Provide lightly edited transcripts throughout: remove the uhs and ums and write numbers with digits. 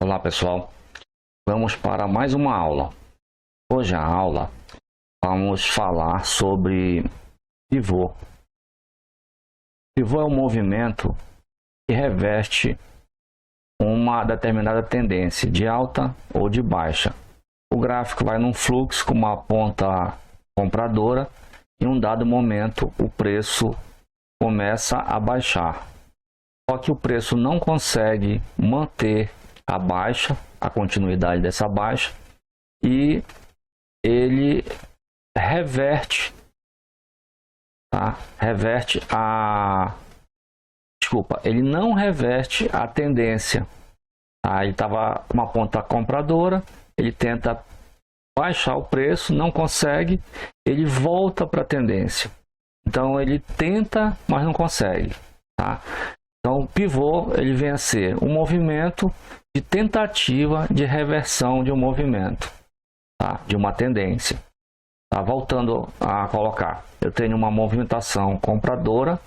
Olá pessoal, vamos para mais uma aula. Hoje a aula vamos falar sobre pivô. Pivô é um movimento que reverte uma determinada tendência de alta ou de baixa. O gráfico vai num fluxo com uma ponta compradora e em um dado momento o preço começa a baixar. Só que o preço não consegue manter a baixa, a continuidade dessa baixa, e ele reverte, tá? Ele não reverte a tendência. Tá? Ele estava com uma ponta compradora, ele tenta baixar o preço, não consegue, ele volta para a tendência. Então ele tenta, mas não consegue, tá? Então o pivô ele vem a ser um movimento de tentativa de reversão de um movimento, tá? De uma tendência. Tá? Voltando a colocar, eu tenho uma movimentação compradora,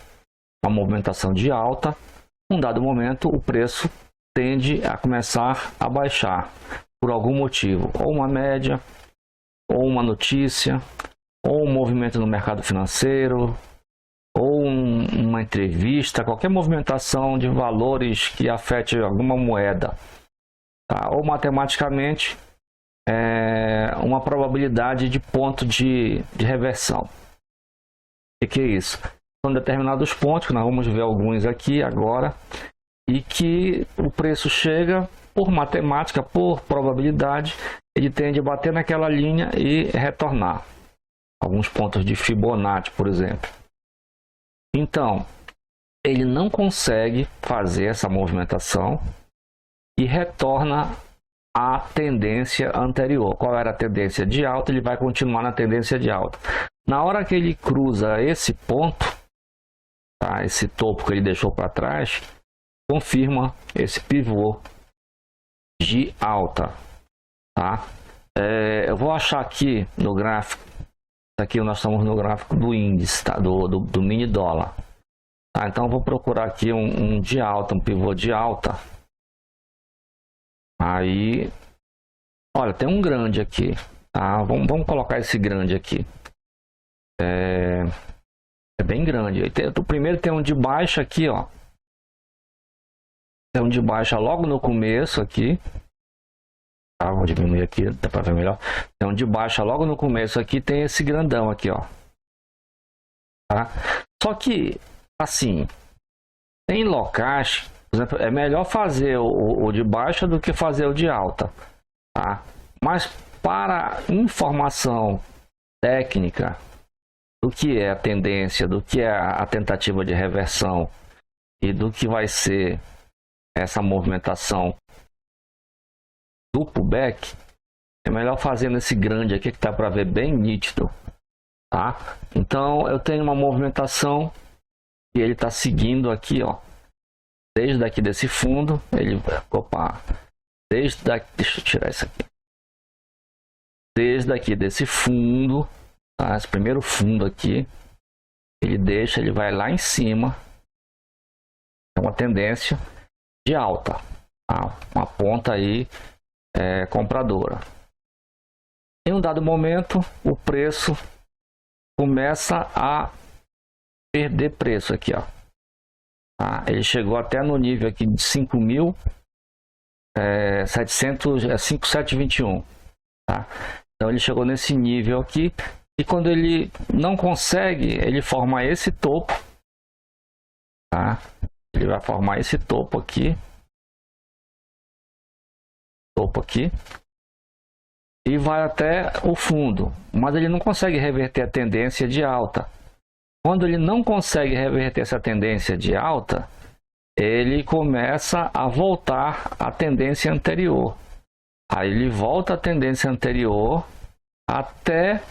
uma movimentação de alta. Num dado momento o preço tende a começar a baixar por algum motivo, ou uma média, ou uma notícia, ou um movimento no mercado financeiro, ou uma entrevista, qualquer movimentação de valores que afete alguma moeda, tá? Ou matematicamente uma probabilidade de ponto de reversão. O que é isso? São determinados pontos, que nós vamos ver alguns aqui agora, e que o preço chega por matemática, por probabilidade, ele tende a bater naquela linha e retornar. Alguns pontos de Fibonacci, por exemplo. Então, ele não consegue fazer essa movimentação e retorna à tendência anterior. Qual era a tendência de alta? Ele vai continuar na tendência de alta. Na hora que ele cruza esse ponto, tá? Esse topo que ele deixou para trás, confirma esse pivô de alta. Tá? Eu vou achar aqui no gráfico. Aqui nós estamos no gráfico do índice, tá? do mini dólar. Tá? Então eu vou procurar aqui um de alta, um pivô de alta. Aí, olha, tem um grande aqui. Tá? Vamos colocar esse grande aqui. É bem grande. O primeiro tem um de baixa aqui, ó. Tem um de baixa logo no começo aqui. Tá, vou diminuir aqui, dá para ver melhor. Então de baixa logo no começo aqui tem esse grandão aqui, ó. Tá? Só que assim, tem locais, por exemplo, é melhor fazer o de baixa do que fazer o de alta, tá? Mas para informação técnica do que é a tendência, do que é a tentativa de reversão e do que vai ser essa movimentação do pullback, é melhor fazer nesse grande aqui que tá para ver bem nítido, tá? Então eu tenho uma movimentação e ele está seguindo aqui, ó, desde aqui desse fundo, deixa eu tirar isso aqui, desde aqui desse fundo, tá? Esse primeiro fundo aqui, ele vai lá em cima, é uma tendência de alta, tá? Uma ponta aí compradora. Em um dado momento o preço começa a perder preço aqui, ó. Tá? Ele chegou até no nível aqui de 5.721, tá? Então ele chegou nesse nível aqui e quando ele não consegue, ele forma esse topo, tá? Ele vai formar esse topo aqui e vai até o fundo, mas ele não consegue reverter a tendência de alta. Quando ele não consegue reverter essa tendência de alta, ele começa a voltar à tendência anterior. Aí ele volta à tendência anterior até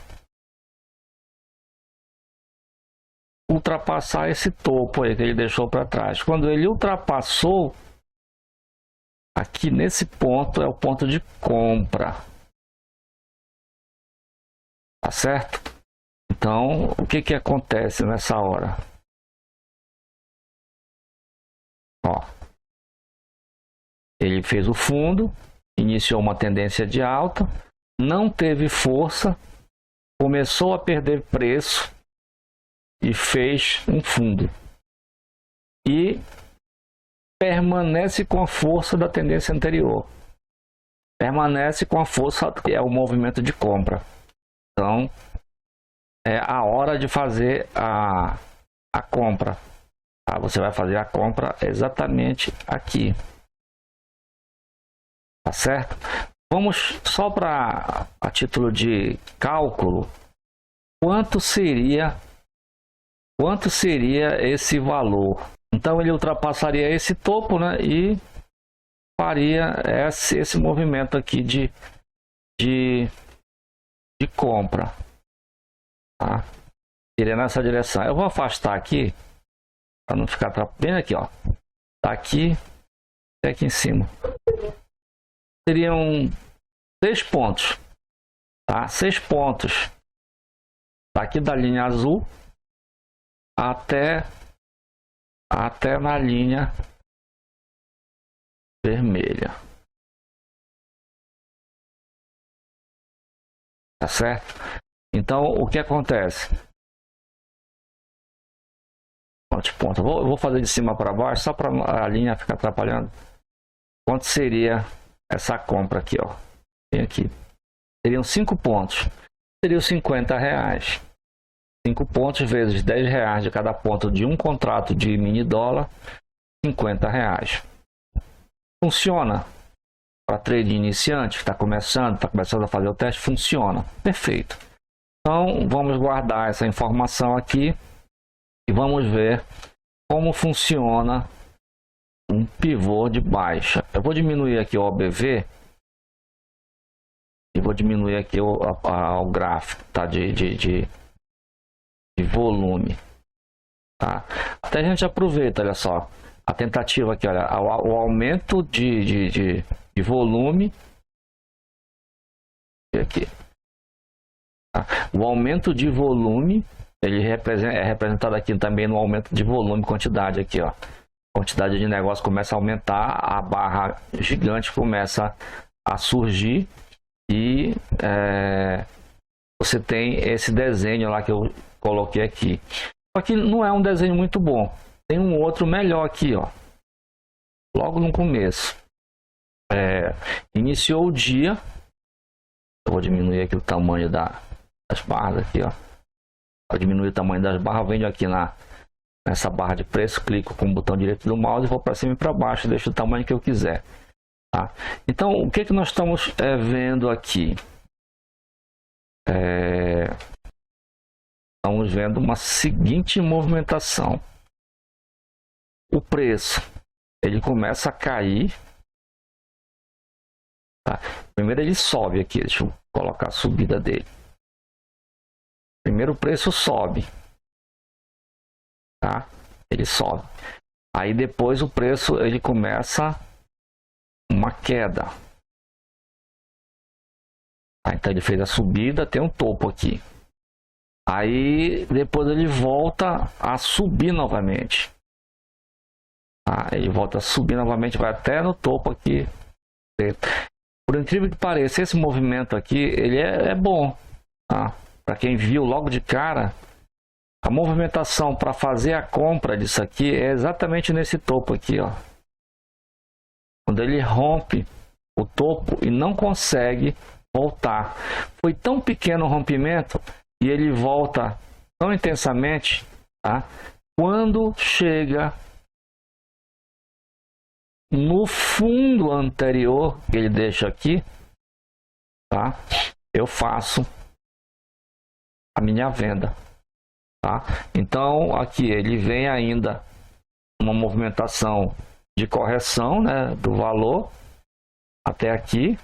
ultrapassar esse topo aí que ele deixou para trás. Quando ele ultrapassou, aqui nesse ponto é o ponto de compra, tá certo? Então o que acontece nessa hora? Ó, Ele fez o fundo, iniciou uma tendência de alta, não teve força, começou a perder preço e fez um fundo. E permanece com a força da tendência anterior. Permanece com a força que é o movimento de compra. Então, é a hora de fazer a compra. Tá? Você vai fazer a compra exatamente aqui. Tá certo? Vamos só para a título de cálculo. Quanto seria esse valor? Então ele ultrapassaria esse topo, né? E faria esse movimento aqui de compra. Tá? Iria nessa direção. Eu vou afastar aqui para não ficar bem aqui, ó. Tá aqui e aqui em cima. Seriam 6 pontos, tá? 6 pontos. Daqui da linha azul até na linha vermelha. Tá certo? Então, o que acontece? Ponto. Eu vou fazer de cima para baixo, só para a linha ficar atrapalhando. Quanto seria essa compra aqui, ó? Tem aqui. Seriam 5 pontos. Seriam R$50. 5 pontos vezes R$10 de cada ponto de um contrato de mini dólar, R$50. Funciona para trade iniciante que está começando a fazer o teste? Funciona. Perfeito. Então, vamos guardar essa informação aqui e vamos ver como funciona um pivô de baixa. Eu vou diminuir aqui o OBV e vou diminuir aqui o gráfico, tá? de volume, tá? Até a gente aproveita, olha só, a tentativa aqui, olha, o aumento de volume aqui, tá? O aumento de volume ele é representado aqui também no aumento de volume, quantidade aqui, ó. Quantidade de negócio começa a aumentar, a barra gigante começa a surgir e você tem esse desenho lá que eu coloquei aqui. Só que não é um desenho muito bom. Tem um outro melhor aqui, ó. Logo no começo. Iniciou o dia. Eu vou diminuir aqui o tamanho das barras aqui, ó. Vou diminuir o tamanho das barras, venho aqui nessa barra de preço, clico com o botão direito do mouse e vou para cima e para baixo, deixo o tamanho que eu quiser. Tá? Então, o que nós estamos vendo aqui? Estamos vendo uma seguinte movimentação. O preço ele começa a cair. Tá? Primeiro ele sobe aqui, deixa eu colocar a subida dele. Primeiro o preço sobe, tá? Ele sobe. Aí depois o preço ele começa uma queda. Então ele fez a subida, tem um topo aqui. Aí depois ele volta a subir novamente. Ele volta a subir novamente, vai até no topo aqui. Por incrível que pareça, esse movimento aqui ele é bom, tá? Para quem viu logo de cara, a movimentação para fazer a compra disso aqui é exatamente nesse topo aqui, ó. Quando ele rompe o topo e não consegue voltar. Foi tão pequeno o rompimento e ele volta tão intensamente, tá? Quando chega no fundo anterior que ele deixa aqui, tá? Eu faço a minha venda, tá? Então aqui ele vem ainda uma movimentação de correção, né, do valor até aqui,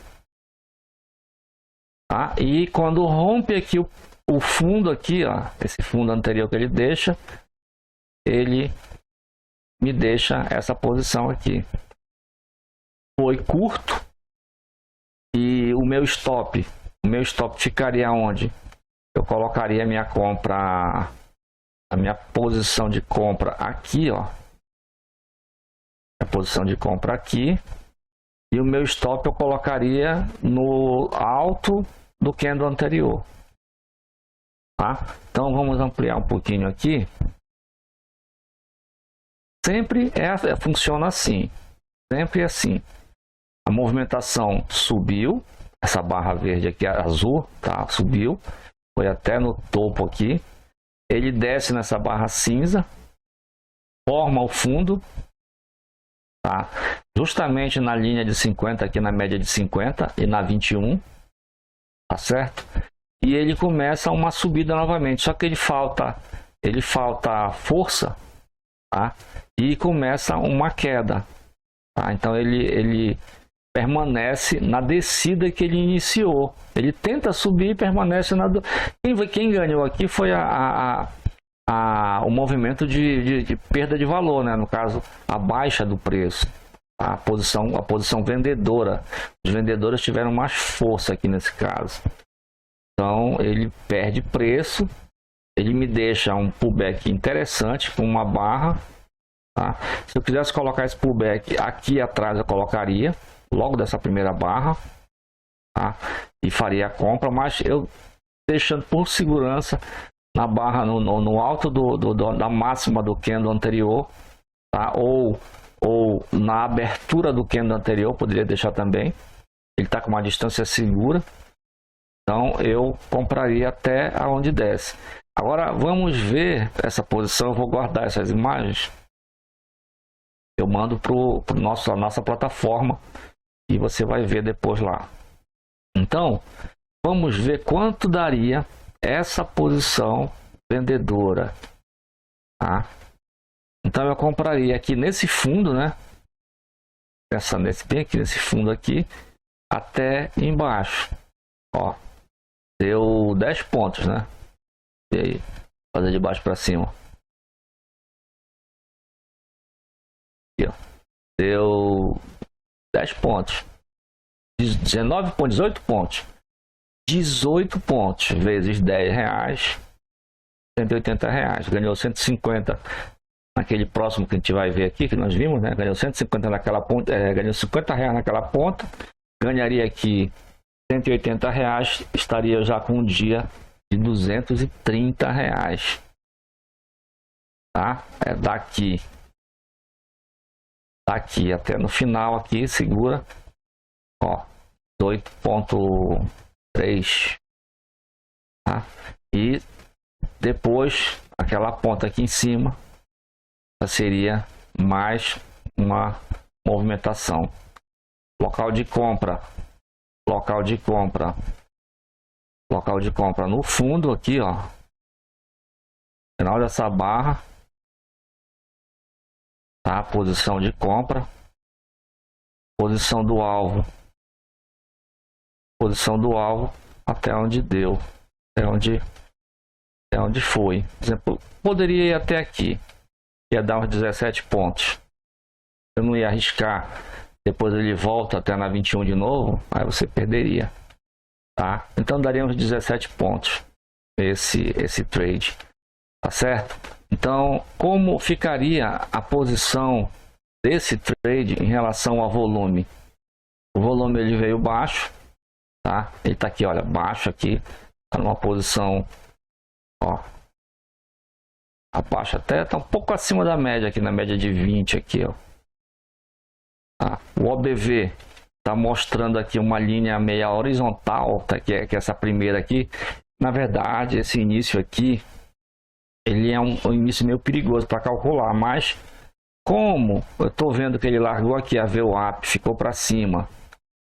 tá? E quando rompe aqui o fundo aqui, ó, esse fundo anterior que ele deixa, ele me deixa essa posição aqui. Foi curto e o meu stop ficaria onde? Eu colocaria a minha compra, a minha posição de compra aqui, ó. A posição de compra aqui, E o meu stop eu colocaria no alto do candle anterior. Tá? Então vamos ampliar um pouquinho aqui. Sempre funciona assim. Sempre assim. A movimentação subiu. Essa barra verde aqui, azul, tá? Subiu. Foi até no topo aqui. Ele desce nessa barra cinza. Forma o fundo. Tá? Justamente na linha de 50, aqui na média de 50 e na 21. Tá certo? E ele começa uma subida novamente. Só que ele falta força. Tá? E começa uma queda. Tá? Então ele permanece na descida que ele iniciou. Ele tenta subir e permanece na... Quem ganhou aqui foi o movimento de perda de valor, né? No caso, a baixa do preço. A posição vendedora. Os vendedores tiveram mais força aqui nesse caso. Então ele perde preço. Ele me deixa um pullback interessante com uma barra. Tá? Se eu quisesse colocar esse pullback aqui atrás, eu colocaria logo dessa primeira barra, tá? E faria a compra, mas eu deixando por segurança na barra no alto da máxima do candle anterior, tá? Ou na abertura do candle anterior, poderia deixar também. Ele está com uma distância segura, então eu compraria até aonde desce. Agora vamos ver essa posição. Eu vou guardar essas imagens. Eu mando para a nossa plataforma e você vai ver depois lá. Então, vamos ver quanto daria essa posição vendedora. Tá? Então, eu compraria aqui nesse fundo, né? Bem aqui nesse fundo aqui, até embaixo. Ó, deu 10 pontos, né? E aí, fazer de baixo para cima. Aqui, ó. Deu 10 pontos, 19 pontos, 18 pontos, 18 pontos vezes 10 reais, 180 reais, ganhou 150 naquele próximo que a gente vai ver aqui, que nós vimos, né? Ganhou 150 naquela ponta, ganhou 50 reais naquela ponta, ganharia aqui 180 reais, estaria já com um dia de 230 reais, tá? É daqui até no final aqui, segura, ó, 8,3, tá? E depois aquela ponta aqui em cima seria mais uma movimentação. Local de compra no fundo aqui, ó, final dessa barra. Tá? Posição de compra, posição do alvo até onde deu, até onde foi. Por exemplo, poderia ir até aqui, ia dar uns 17 pontos. Eu não ia arriscar, depois ele volta até na 21 de novo, aí você perderia, tá? Então daria uns 17 pontos esse trade, tá certo? Então, como ficaria a posição desse trade em relação ao volume? O volume ele veio baixo, tá? Ele tá aqui, olha, baixo aqui, tá numa posição, ó, abaixo até, tá um pouco acima da média aqui, na média de 20 aqui, ó. Tá? O OBV tá mostrando aqui uma linha meia horizontal, tá? Que é essa primeira aqui. Na verdade, esse início aqui, ele é um início meio perigoso para calcular, mas como eu estou vendo que ele largou aqui a VWAP, ficou para cima,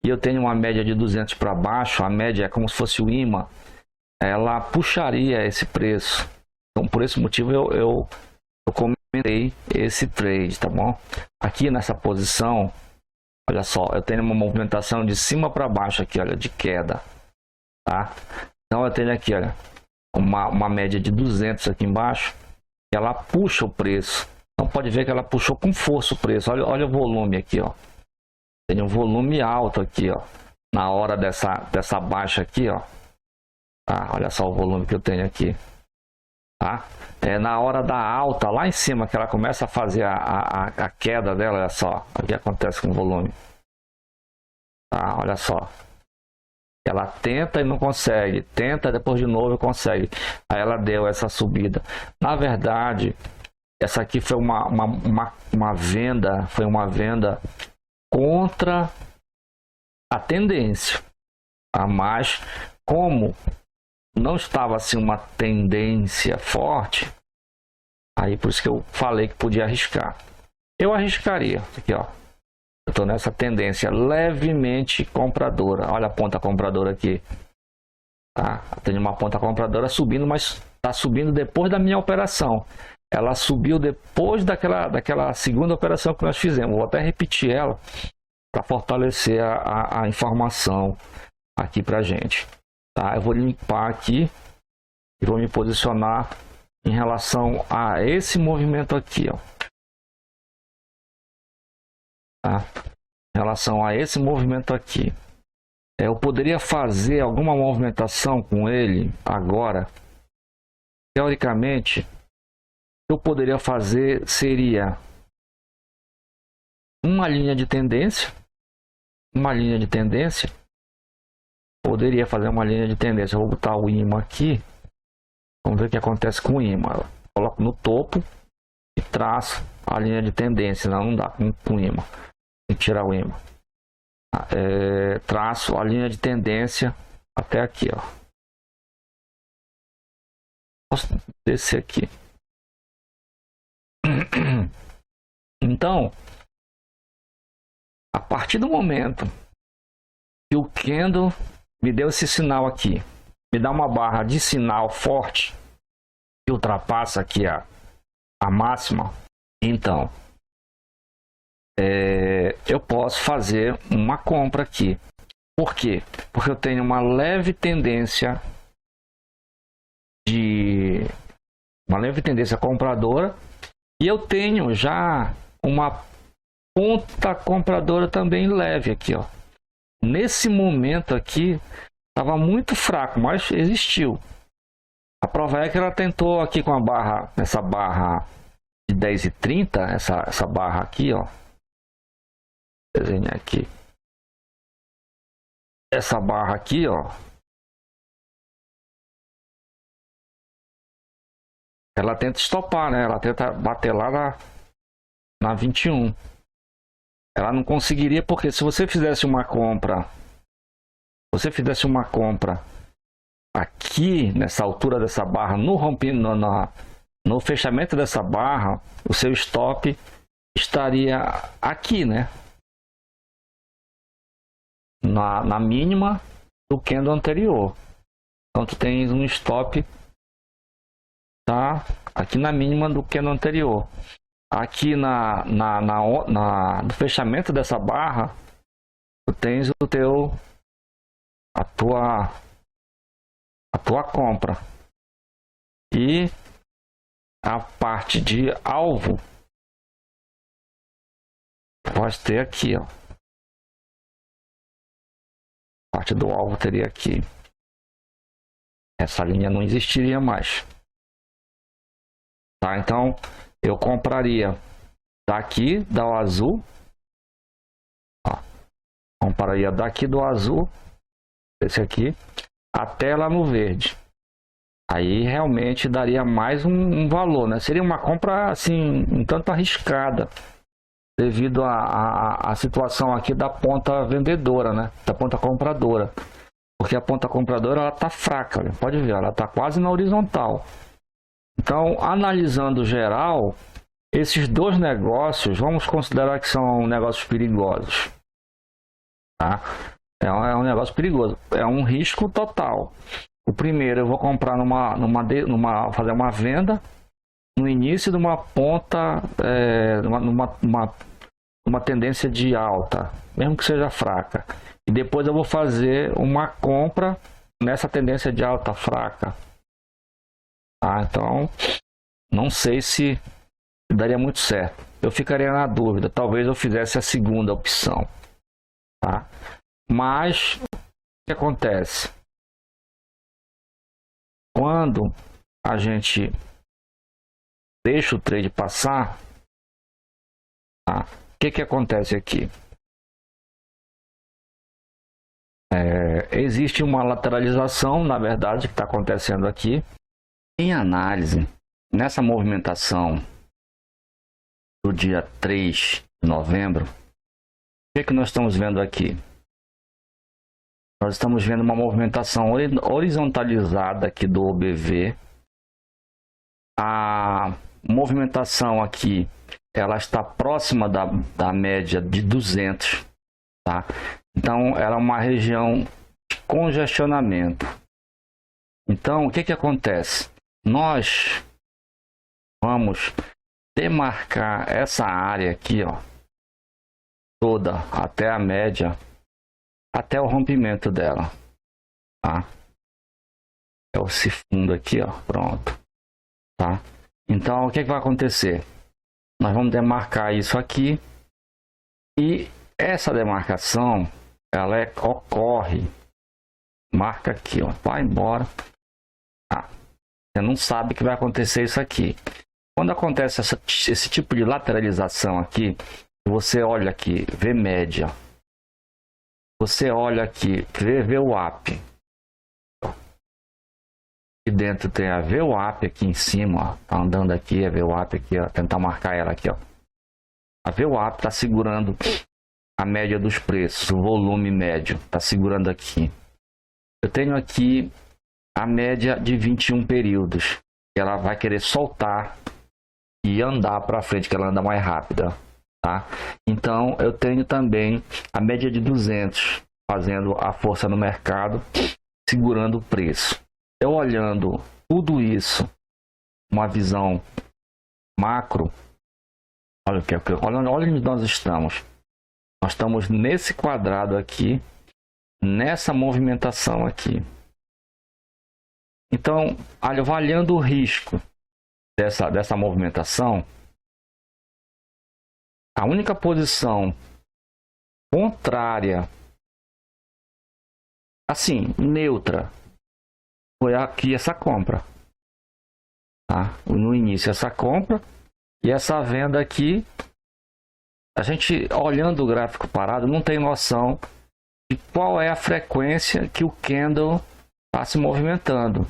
e eu tenho uma média de 200 para baixo, a média é como se fosse o imã, ela puxaria esse preço. Então, por esse motivo, eu comentei esse trade, tá bom? Aqui nessa posição, olha só, eu tenho uma movimentação de cima para baixo aqui, olha, de queda, tá? Então, eu tenho aqui, olha, uma média de 200 aqui embaixo, ela puxa o preço. Então pode ver que ela puxou com força o preço. Olha o volume aqui, ó. Tem um volume alto aqui, ó. Na hora dessa baixa aqui, ó. Tá? Olha só o volume que eu tenho aqui. Tá? É na hora da alta, lá em cima, que ela começa a fazer a queda dela, olha só. O que acontece com o volume. Tá, olha só. Ela tenta e não consegue, tenta depois de novo e consegue. Aí ela deu essa subida. Na verdade, essa aqui foi uma venda, foi uma venda contra a tendência. Mas como não estava assim uma tendência forte, aí por isso que eu falei que podia arriscar. Eu arriscaria. Aqui, ó. Eu estou nessa tendência levemente compradora. Olha a ponta compradora aqui. Tá? Tem uma ponta compradora subindo, mas está subindo depois da minha operação. Ela subiu depois daquela segunda operação que nós fizemos. Vou até repetir ela para fortalecer a informação aqui para gente. Tá? Eu vou limpar aqui e vou me posicionar em relação a esse movimento aqui, ó. Tá? Em relação a esse movimento aqui, eu poderia fazer alguma movimentação com ele agora. Teoricamente, o que eu poderia fazer seria uma linha de tendência. Poderia fazer uma linha de tendência. Eu vou botar o imã aqui. Vamos ver o que acontece com o imã. Eu coloco no topo e traço a linha de tendência. Não dá com o imã. Tem que tirar o imã. Traço a linha de tendência até aqui, ó. Posso descer aqui. Então, a partir do momento que o candle me deu esse sinal aqui, me dá uma barra de sinal forte que ultrapassa aqui a máxima, então eu posso fazer uma compra aqui. Por quê? Porque eu tenho uma leve tendência compradora e eu tenho já uma ponta compradora também leve aqui, ó. Nesse momento aqui estava muito fraco, mas existiu. A prova é que ela tentou aqui com a barra, essa barra de 10,30, essa barra aqui, ó. Desenhar aqui. Essa barra aqui, ó. Ela tenta estopar, né? Ela tenta bater lá na 21. Ela não conseguiria, porque se você fizesse uma compra, aqui nessa altura dessa barra, no fechamento dessa barra, o seu stop estaria aqui, né? Na mínima do candle anterior. Então tu tens um stop, tá? Aqui na mínima do candle anterior. Aqui no fechamento dessa barra, tu tens a tua compra. E a parte de alvo pode ter aqui, ó. A parte do alvo teria aqui. Essa linha não existiria mais. Tá? Então eu compraria daqui do azul, ó, compraria daqui do azul, esse aqui, até lá no verde. Aí realmente daria mais um valor, né? Seria uma compra assim um tanto arriscada, devido à situação aqui da ponta vendedora, né? Da ponta compradora, porque a ponta compradora ela tá fraca, né? Pode ver, ela tá quase na horizontal. Então, analisando geral, esses dois negócios, vamos considerar que são negócios perigosos. Tá? É um negócio perigoso, é um risco total. O primeiro, eu vou comprar fazer uma venda no início de uma ponta, numa tendência de alta, mesmo que seja fraca. E depois eu vou fazer uma compra nessa tendência de alta fraca. Então, não sei se daria muito certo. Eu ficaria na dúvida. Talvez eu fizesse a segunda opção. Tá? Mas, o que acontece? Quando a gente deixa o trade passar, tá? O que acontece aqui? Existe uma lateralização, na verdade, que está acontecendo aqui. Em análise, nessa movimentação do dia 3 de novembro, o que nós estamos vendo aqui? Nós estamos vendo uma movimentação horizontalizada aqui do OBV. A movimentação aqui, ela está próxima da média de 200, tá? Então, ela é uma região de congestionamento. Então, o que acontece? Nós vamos demarcar essa área aqui, ó, toda até a média, até o rompimento dela, tá? É esse fundo aqui, ó, pronto, tá? Então, o que vai acontecer? Nós vamos demarcar isso aqui e essa demarcação, ela ocorre, marca aqui, ó, vai embora, tá? Você não sabe que vai acontecer isso aqui. Quando acontece esse tipo de lateralização aqui, você olha aqui, vê média. Você olha aqui, vê VWAP. Aqui dentro tem a VWAP aqui em cima, ó. Tá andando aqui, a VWAP aqui, ó. Tentar marcar ela aqui, ó. A VWAP está segurando a média dos preços, o volume médio, está segurando aqui. Eu tenho aqui a média de 21 períodos. Ela vai querer soltar e andar para frente, que ela anda mais rápida, tá? Então eu tenho também a média de 200 fazendo a força no mercado, segurando o preço. Eu olhando tudo isso, uma visão macro, olha onde nós estamos. Nós estamos nesse quadrado aqui, nessa movimentação aqui. Então, avaliando o risco dessa movimentação, a única posição contrária, assim, neutra, foi aqui essa compra, tá? No início essa compra e essa venda aqui, a gente olhando o gráfico parado não tem noção de qual é a frequência que o candle está se movimentando.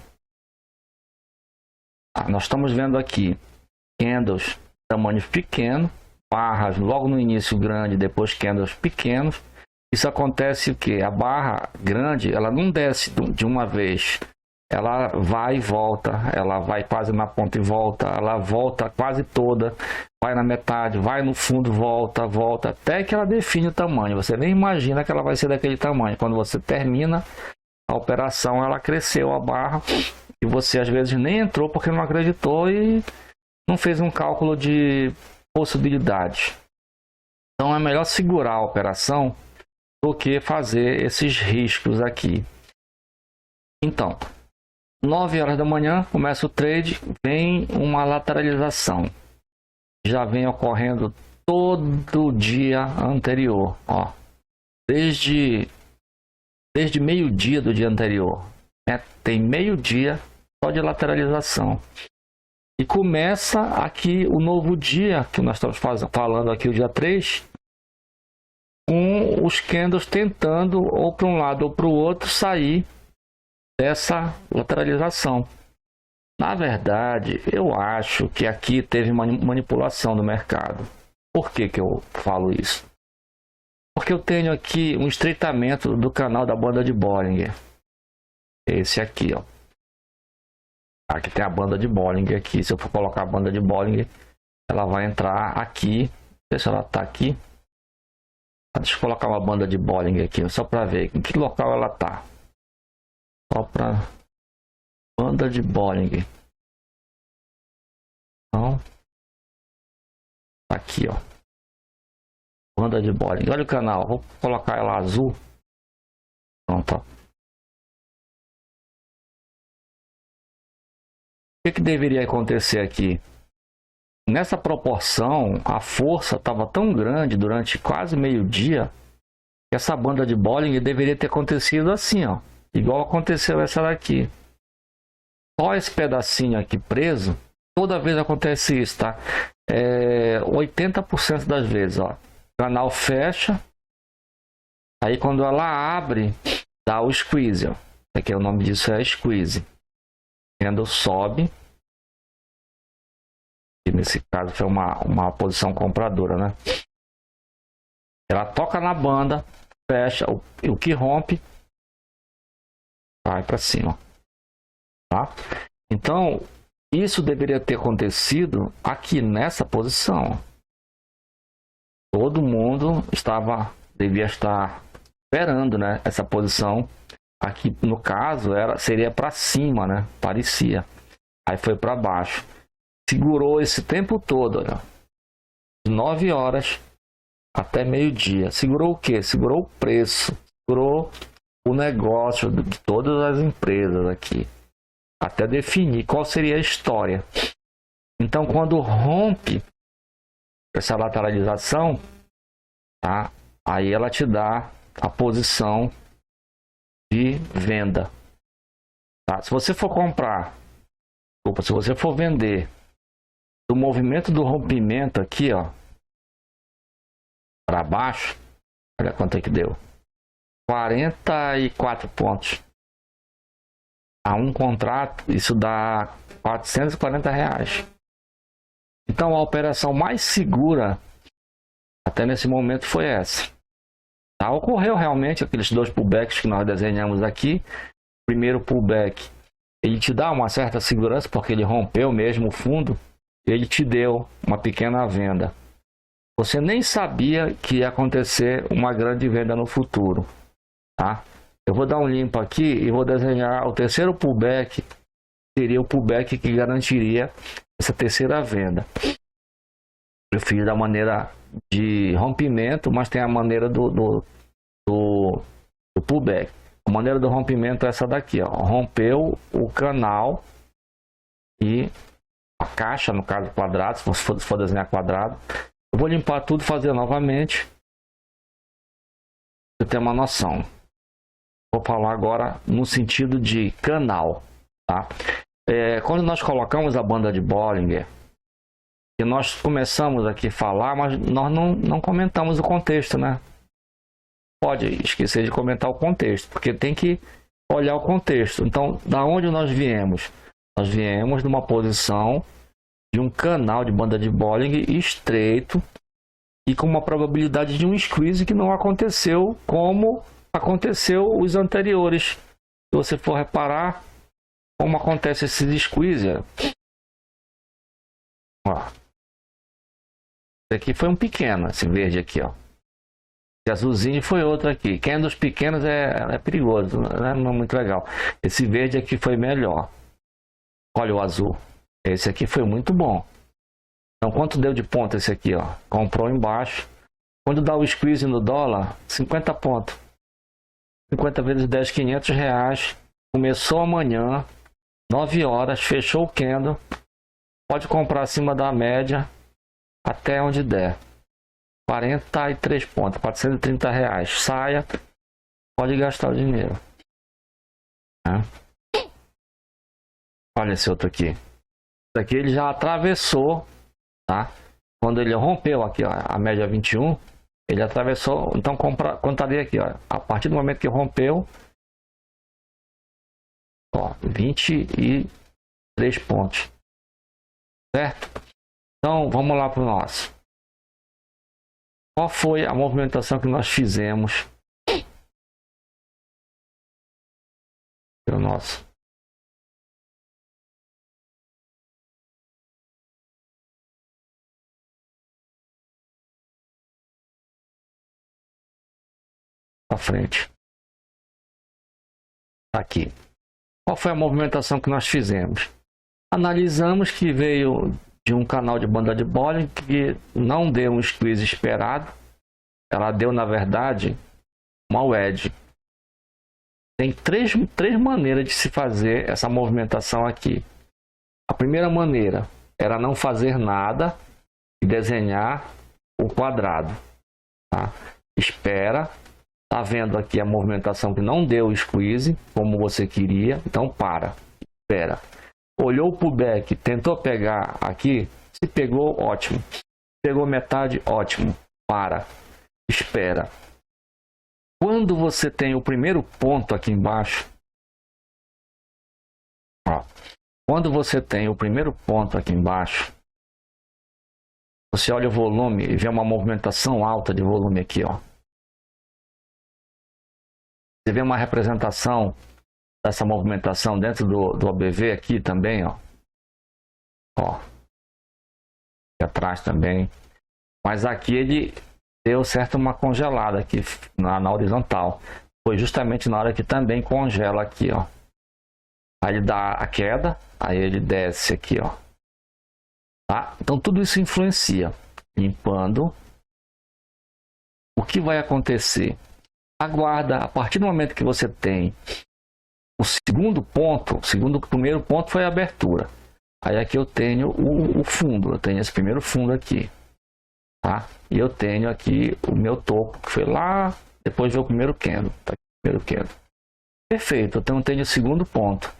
Nós estamos vendo aqui candles tamanho pequeno, barras logo no início grande, depois candles pequenos. Isso acontece o que? A barra grande, ela não desce de uma vez. Ela vai e volta, ela vai quase na ponta e volta, ela volta quase toda, vai na metade, vai no fundo, volta, até que ela define o tamanho. Você nem imagina que ela vai ser daquele tamanho. Quando você termina a operação, ela cresceu a barra e você às vezes nem entrou porque não acreditou e não fez um cálculo de possibilidades. Então é melhor segurar a operação do que fazer esses riscos aqui. Então, 9 horas da manhã começa o trade, vem uma lateralização. Já vem ocorrendo todo o dia anterior, ó. Desde meio-dia do dia anterior, né? Tem meio-dia só de lateralização. E começa aqui o novo dia, que nós estamos falando aqui, o dia 3, com os candles tentando ou para um lado ou para o outro sair dessa lateralização. Na verdade, eu acho que aqui teve manipulação do mercado. Por que eu falo isso? Porque eu tenho aqui um estreitamento do canal da banda de Bollinger. Esse aqui, ó. Aqui tem a banda de Bollinger aqui. Se eu for colocar a banda de Bollinger, ela vai entrar aqui. Não sei se ela está aqui. Deixa eu colocar uma banda de Bollinger aqui, só para ver em que local ela está. Só para banda de Bollinger. Então, aqui, ó. Banda de Bollinger. Olha o canal. Vou colocar ela azul. Pronto, ó. O que deveria acontecer aqui? Nessa proporção, a força estava tão grande durante quase meio-dia que essa banda de Bollinger deveria ter acontecido assim, ó. Igual aconteceu essa daqui. Só esse pedacinho aqui preso, toda vez acontece isso, tá? 80% das vezes, ó. O canal fecha. Aí quando ela abre, dá o squeeze. Ó. Aqui o nome disso é squeeze. Candle sobe. E nesse caso foi uma posição compradora, né? Ela toca na banda, fecha, o que rompe vai para cima, tá? Então, isso deveria ter acontecido aqui nessa posição. Todo mundo devia estar esperando, né, essa posição. Aqui, no caso, seria para cima, né? Parecia. Aí foi para baixo. Segurou esse tempo todo, olha. De 9 horas até meio-dia. Segurou o quê? Segurou o preço. Segurou o negócio de todas as empresas aqui. Até definir qual seria a história. Então, quando rompe essa lateralização, tá? Aí ela te dá a posição de venda. Tá? Se você for comprar, se você for vender do movimento do rompimento aqui, ó, para baixo, olha quanto é que deu. 44 pontos. A um contrato, isso dá R$440. Então a operação mais segura até nesse momento foi essa. Tá? Ocorreu realmente aqueles 2 pullbacks que nós desenhamos aqui. Primeiro pullback, ele te dá uma certa segurança porque ele rompeu mesmo o fundo. Ele te deu uma pequena venda. Você nem sabia que ia acontecer uma grande venda no futuro, tá? Eu vou dar um limpo aqui e vou desenhar o terceiro pullback. Seria o pullback que garantiria essa terceira venda. Eu fiz da maneira de rompimento, mas tem a maneira do pullback. A maneira do rompimento é essa daqui, ó. Rompeu o canal e a caixa, no caso quadrado, se for desenhar quadrado. Eu vou limpar tudo, fazer novamente. Pra eu ter uma noção. Vou falar agora no sentido de canal, tá? Quando nós colocamos a banda de Bollinger, e nós começamos aqui a falar, mas nós não comentamos o contexto, né? Pode esquecer de comentar o contexto, porque tem que olhar o contexto. Então, da onde nós viemos? Nós viemos de uma posição de um canal de banda de Bollinger estreito e com uma probabilidade de um squeeze que não aconteceu como aconteceu os anteriores. Se você for reparar como acontece esses squeeze, ó. Esse aqui foi um pequeno, esse verde aqui, ó. Esse azulzinho foi outro aqui. Quem é dos pequenos é perigoso, não é muito legal. Esse verde aqui foi melhor. Olha o azul. Esse aqui foi muito bom. Então, quanto deu de ponto esse aqui, ó? Comprou embaixo. Quando dá o squeeze no dólar, 50 pontos. 50 vezes 10, R$500. Começou amanhã, 9 horas, fechou o candle. Pode comprar acima da média até onde der. 43 pontos, R$430. Saia, pode gastar o dinheiro. Olha esse outro aqui. Esse aqui ele já atravessou, tá? Quando ele rompeu aqui, ó, a média 21, ele atravessou. Então contaria aqui, ó, a partir do momento que rompeu, ó, 23 pontos, certo? Então vamos lá para o nosso. Qual foi a movimentação que nós fizemos pelo nosso? Para frente. Aqui. Qual foi a movimentação que nós fizemos? Analisamos que veio de um canal de banda de Bollinger que não deu um squeeze esperado. Ela deu, na verdade, uma wedge. Tem três maneiras de se fazer essa movimentação aqui. A primeira maneira era não fazer nada e desenhar o quadrado. Tá? Espera. Tá vendo aqui a movimentação que não deu o squeeze como você queria. Então para. Espera. Olhou o pullback, tentou pegar aqui. Se pegou, ótimo. Pegou metade, ótimo. Para. Espera. quando você tem o primeiro ponto aqui embaixo, ó, quando você tem o primeiro ponto aqui embaixo, você olha o volume e vê uma movimentação alta de volume aqui, ó. Você vê uma representação dessa movimentação dentro do OBV aqui também, ó. Ó. Aqui atrás também. Mas aqui ele deu certo uma congelada aqui na horizontal. Foi justamente na hora que também congela aqui, ó. Aí ele dá a queda, aí ele desce aqui, ó. Tá? Então tudo isso influencia. Limpando. O que vai acontecer? Aguarda, a partir do momento que você tem o segundo ponto, o primeiro ponto foi a abertura. Aí aqui eu tenho o fundo, eu tenho esse primeiro fundo aqui. Tá? E eu tenho aqui o meu topo, que foi lá, depois veio o primeiro candle. Tá aqui, o primeiro candle. Perfeito, então eu tenho o segundo ponto.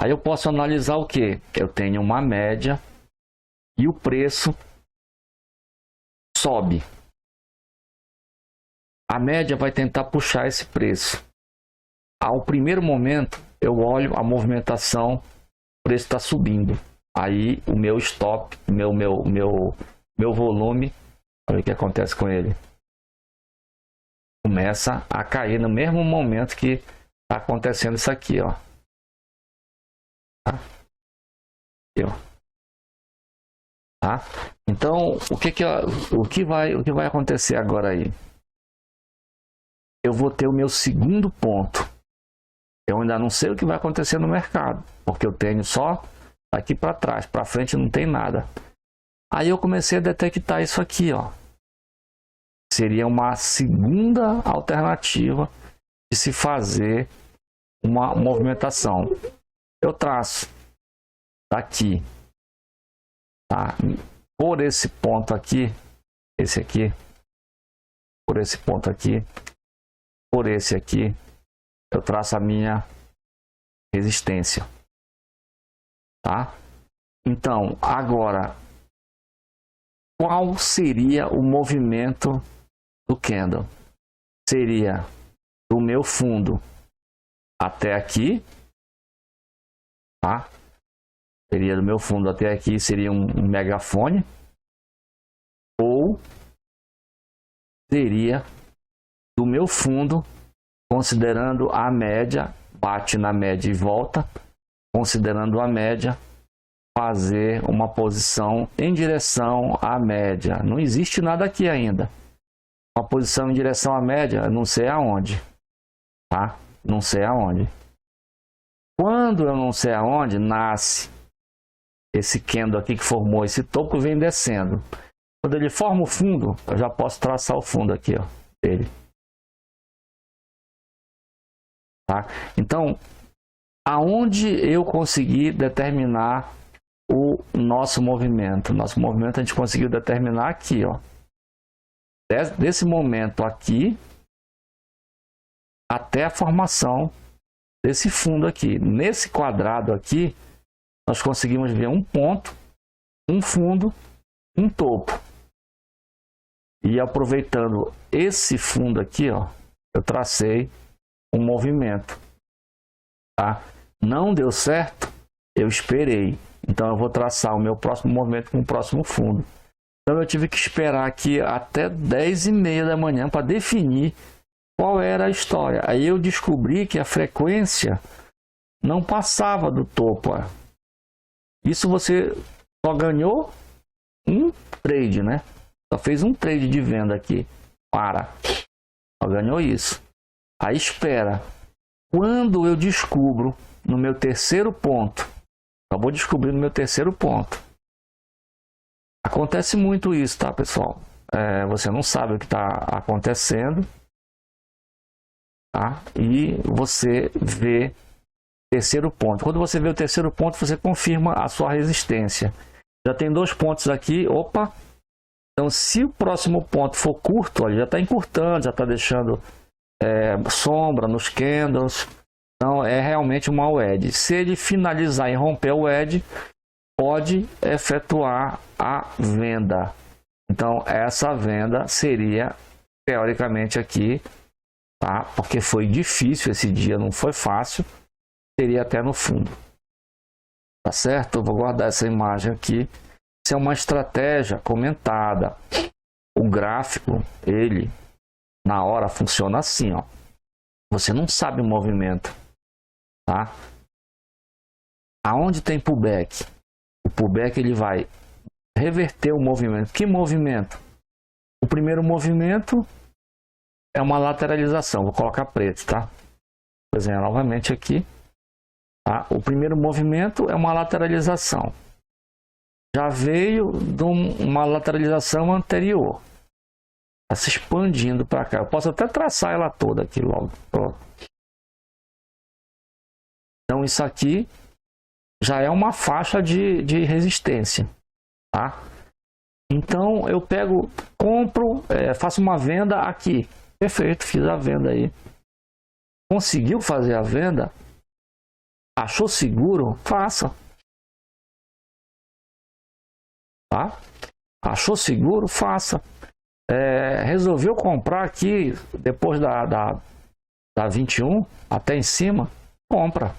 Aí eu posso analisar o que? Eu tenho uma média e o preço sobe. A média vai tentar puxar esse preço. Ao primeiro momento, eu olho a movimentação, o preço está subindo. Aí o meu stop, meu volume, olha o que acontece com ele. Começa a cair no mesmo momento que está acontecendo isso aqui, ó. Aqui, ó. Tá? Então, o que vai acontecer agora aí? Eu vou ter o meu segundo ponto. Eu ainda não sei o que vai acontecer no mercado, porque eu tenho só aqui para trás, para frente não tem nada. Aí eu comecei a detectar isso aqui, ó. Seria uma segunda alternativa de se fazer uma movimentação. Eu traço daqui, tá? Por esse ponto aqui, esse aqui, por esse ponto aqui, por esse aqui, eu traço a minha resistência, tá? Então, agora, qual seria o movimento do candle? Seria do meu fundo até aqui, tá? Seria do meu fundo até aqui, seria um megafone, ou seria do meu fundo, considerando a média, bate na média e volta, considerando a média, fazer uma posição em direção à média. Não existe nada aqui ainda. Uma posição em direção à média, não sei aonde, tá? Não sei aonde. Quando eu não sei aonde, nasce esse candle aqui que formou esse topo, vem descendo. Quando ele forma o fundo, eu já posso traçar o fundo aqui, ó, dele. Tá? Então, aonde eu consegui determinar o nosso movimento? Nosso movimento a gente conseguiu determinar aqui, ó. Desse momento aqui até a formação desse fundo aqui. Nesse quadrado aqui, nós conseguimos ver um ponto, um fundo, um topo. E aproveitando esse fundo aqui, ó, eu tracei um movimento, tá? Não deu certo, eu esperei. Então eu vou traçar o meu próximo movimento com o próximo fundo. Então eu tive que esperar aqui até 10h30 da manhã para definir qual era a história. Aí eu descobri que a frequência não passava do topo. Ó. Isso você só ganhou um trade, né? Só fez um trade de venda aqui. Só ganhou isso. Aí espera. Quando eu descubro no meu terceiro ponto, acabou de descobrir no meu terceiro ponto. Acontece muito isso, tá, pessoal? Você não sabe o que está acontecendo, tá? E você vê o terceiro ponto. Quando você vê o terceiro ponto, você confirma a sua resistência. Já tem dois pontos aqui. Opa! Então, se o próximo ponto for curto, ó, já está encurtando, já está deixando sombra nos candles. Então, é realmente uma wedge. Se ele finalizar e romper o wedge, pode efetuar a venda. Então, essa venda seria, teoricamente, aqui tá? Porque foi difícil esse dia, não foi fácil, teria até no fundo. Tá certo? Eu vou guardar essa imagem aqui. Isso é uma estratégia comentada. O gráfico, ele, na hora, funciona assim, ó. Você não sabe o movimento, tá? Aonde tem pullback? O pullback, ele vai reverter o movimento. Que movimento? O primeiro movimento é uma lateralização. Vou colocar preto, tá? Vou desenhar novamente aqui. Tá? O primeiro movimento é uma lateralização. Já veio de uma lateralização anterior. Está se expandindo para cá. Eu posso até traçar ela toda aqui logo. Então isso aqui já é uma faixa de resistência. Tá? Então eu pego, compro, faço uma venda aqui. Perfeito, fiz a venda aí. Conseguiu fazer a venda? Achou seguro? Faça. Tá? Achou seguro? Faça. Resolveu comprar aqui depois da 21 até em cima? Compra.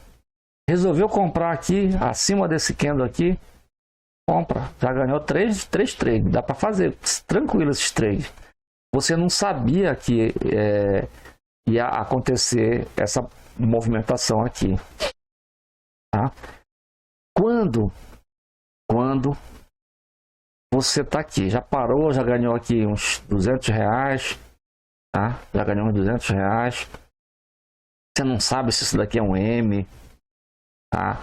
Resolveu comprar aqui acima desse candle aqui? Compra. Já ganhou 3 trades. Dá para fazer tranquilo esses trades. Você não sabia que ia acontecer essa movimentação aqui. Tá? Quando você está aqui, já parou, já ganhou aqui uns R$200, tá? Já ganhou uns R$200. Você não sabe se isso daqui é um M, tá?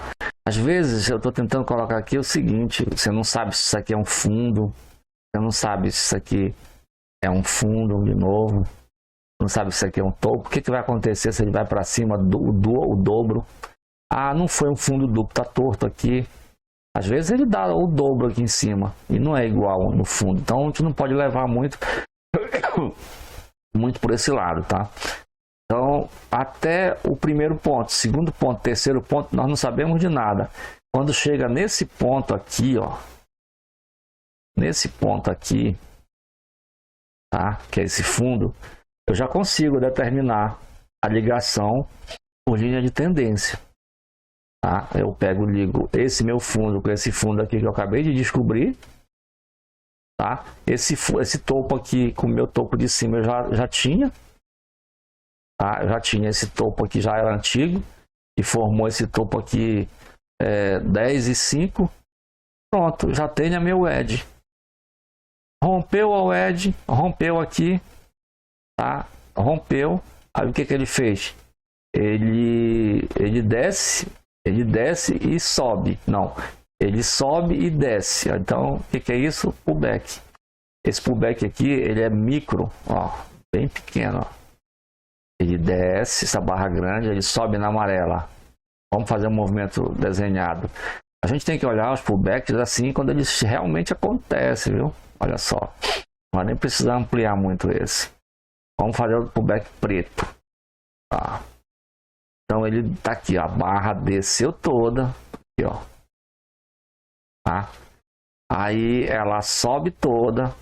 Às vezes eu estou tentando colocar aqui o seguinte: você não sabe se isso aqui é um fundo, você não sabe se isso aqui é um fundo de novo, não sabe se isso aqui é um topo. O que vai acontecer se ele vai para cima o dobro? Ah, não foi um fundo duplo, tá torto aqui. Às vezes ele dá o dobro aqui em cima e não é igual no fundo. Então a gente não pode levar muito por esse lado, tá? Então até o primeiro ponto, segundo ponto, terceiro ponto, nós não sabemos de nada. Quando chega nesse ponto aqui, ó, nesse ponto aqui, tá? Que é esse fundo, eu já consigo determinar a ligação por linha de tendência. Tá? Eu ligo esse meu fundo com esse fundo aqui que eu acabei de descobrir. Tá? Esse topo aqui com o meu topo de cima eu já tinha. Tá? Eu já tinha esse topo aqui, já era antigo. E formou esse topo aqui 10 e 5. Pronto, já tenho meu edge. Rompeu o edge, rompeu aqui. Tá? Rompeu. Aí o que ele fez? Ele desce. Ele desce e sobe. Não, ele sobe e desce. Então, o que é isso? Pullback. Esse pullback aqui, ele é micro, ó, bem pequeno. Ó. Ele desce, essa barra grande, ele sobe na amarela. Vamos fazer um movimento desenhado. A gente tem que olhar os pullbacks assim quando eles realmente acontecem, viu? Olha só. Não vai nem precisar ampliar muito esse. Vamos fazer o pullback preto. Tá. Então ele tá aqui, ó, a barra desceu toda, aqui, ó, tá? Aí ela sobe toda,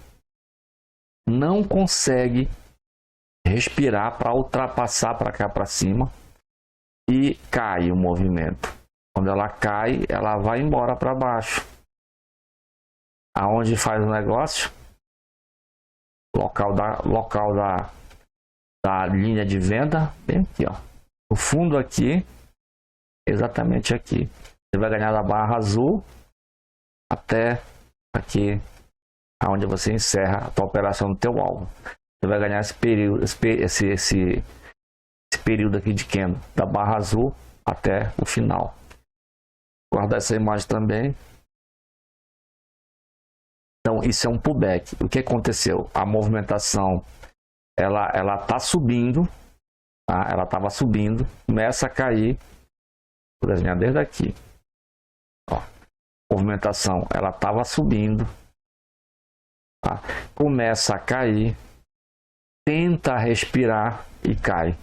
não consegue respirar para ultrapassar para cá para cima e cai o movimento. Quando ela cai, ela vai embora para baixo. Aonde faz o negócio? Local da linha de venda, bem aqui, ó. O fundo aqui, exatamente aqui. Você vai ganhar da barra azul até aqui, aonde você encerra a tua operação no teu alvo. Você vai ganhar esse período aqui de candle, da barra azul até o final. Guardar essa imagem também. Então isso é um pullback. O que aconteceu? A movimentação ela tá subindo. Tá? Ela estava subindo, começa a cair, vou desenhar desde aqui, ó, movimentação, ela estava subindo, tá? Começa a cair, tenta respirar e cai,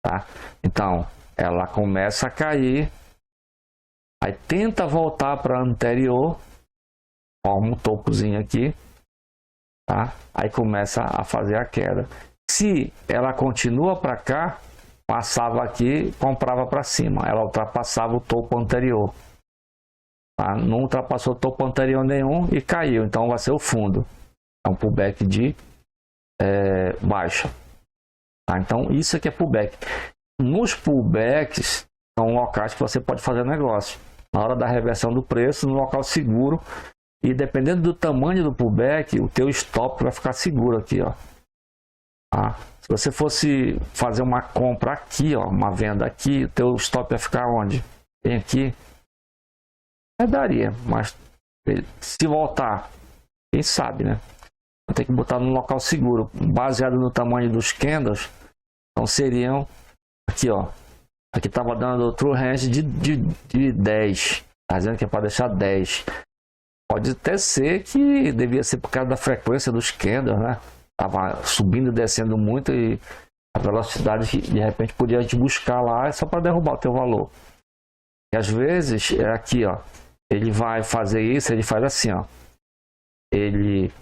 tá? Então ela começa a cair, aí tenta voltar para a anterior, forma um topozinho aqui, tá? Aí começa a fazer a queda. Se ela continua para cá, passava aqui, comprava para cima, ela ultrapassava o topo anterior. Tá? Não ultrapassou o topo anterior nenhum e caiu, então vai ser o fundo. É um pullback de baixa. Tá? Então isso aqui é pullback. Nos pullbacks são locais que você pode fazer negócio. Na hora da reversão do preço, no local seguro. E dependendo do tamanho do pullback, o teu stop vai ficar seguro aqui, ó. Tá? Se você fosse fazer uma compra aqui, ó, uma venda aqui, o teu stop vai ficar onde? Bem aqui. Daria, mas se voltar, quem sabe, né? Vai ter que botar no local seguro, baseado no tamanho dos candles. Então seriam aqui, ó. Aqui estava dando outro range de 10. Tá dizendo que é para deixar 10. Pode até ser que devia ser por causa da frequência dos candles, né? Tava subindo e descendo muito e a velocidade que de repente podia te buscar lá só para derrubar o teu valor. E às vezes é aqui, ó. Ele vai fazer isso, ele faz assim, ó. Ele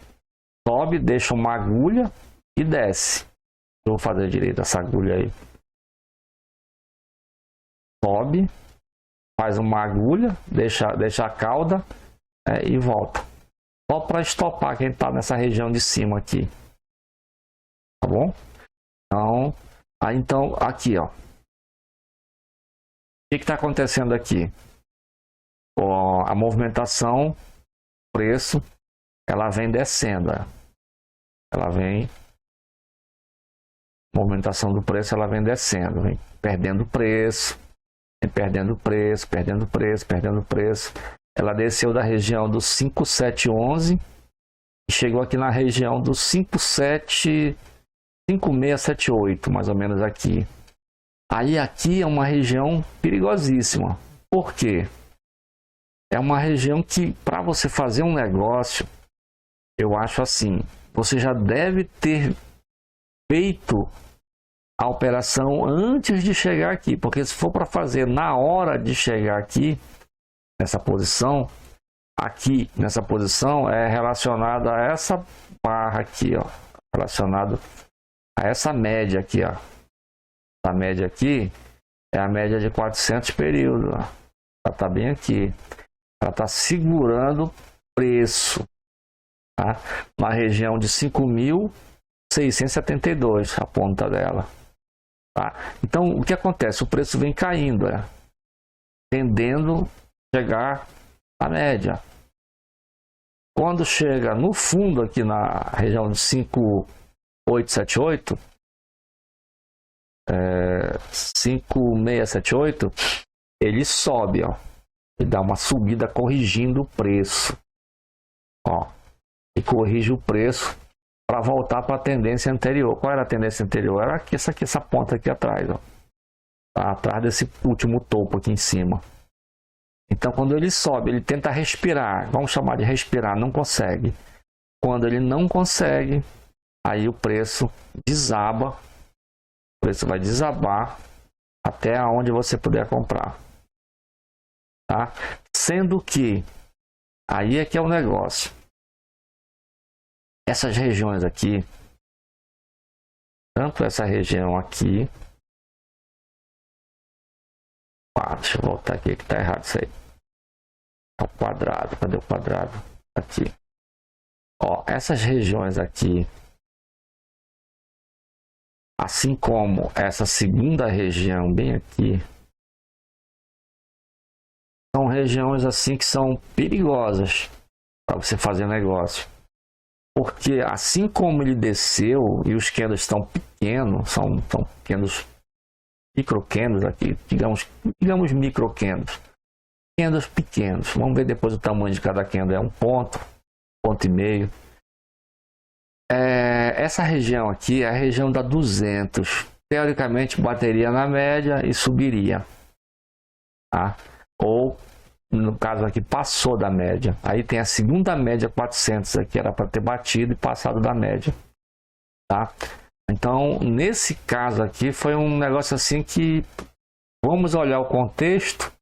sobe, deixa uma agulha e desce. Eu vou fazer direito essa agulha aí. Sobe, faz uma agulha, deixa a cauda e volta. Só para estopar quem está nessa região de cima aqui. Tá bom? Então aqui, ó. O que está acontecendo aqui? Ó, a movimentação, preço, ela vem descendo. Ela vem. Movimentação do preço, ela vem descendo, vem perdendo preço, vem perdendo preço, perdendo preço, perdendo preço. Ela desceu da região do 5711 e chegou aqui na região do 5678, mais ou menos aqui. Aí aqui é uma região perigosíssima. Por quê? É uma região que, para você fazer um negócio, eu acho assim, você já deve ter feito a operação antes de chegar aqui, porque se for para fazer na hora de chegar aqui, nessa posição, aqui nessa posição é relacionado a essa barra aqui, ó, relacionado a essa média aqui, ó. A média aqui é a média de 400 períodos, ó. Ela tá bem aqui, ela tá segurando preço, tá? Na região de 5.672, a ponta dela, tá? Então o que acontece? O preço vem caindo, tendendo chegar à média. Quando chega no fundo aqui na região de 5.878, 5.678, ele sobe, ó, e dá uma subida corrigindo o preço, ó, e corrige o preço para voltar para a tendência anterior. Qual era a tendência anterior? Era aqui, essa ponta aqui atrás, ó, tá atrás desse último topo aqui em cima. Então, quando ele sobe, ele tenta respirar, vamos chamar de respirar, não consegue. Quando ele não consegue, aí o preço desaba, o preço vai desabar até onde você puder comprar, tá? Sendo que, aí é que é o negócio. Essas regiões aqui, tanto essa região aqui, deixa eu voltar aqui que está errado isso aí. É o quadrado, cadê o quadrado? Aqui. Ó, essas regiões aqui, assim como essa segunda região bem aqui, são regiões assim que são perigosas para você fazer negócio. Porque assim como ele desceu e os candles estão pequenos, são pequenos micro candles aqui, digamos micro candles, candles pequenos. Vamos ver depois o tamanho de cada candle, é um ponto e meio. Essa região aqui é a região da 200, teoricamente bateria na média e subiria, tá? Ou no caso aqui passou da média, aí tem a segunda média 400 aqui, era para ter batido e passado da média, tá? Então, nesse caso aqui, foi um negócio assim que vamos olhar o contexto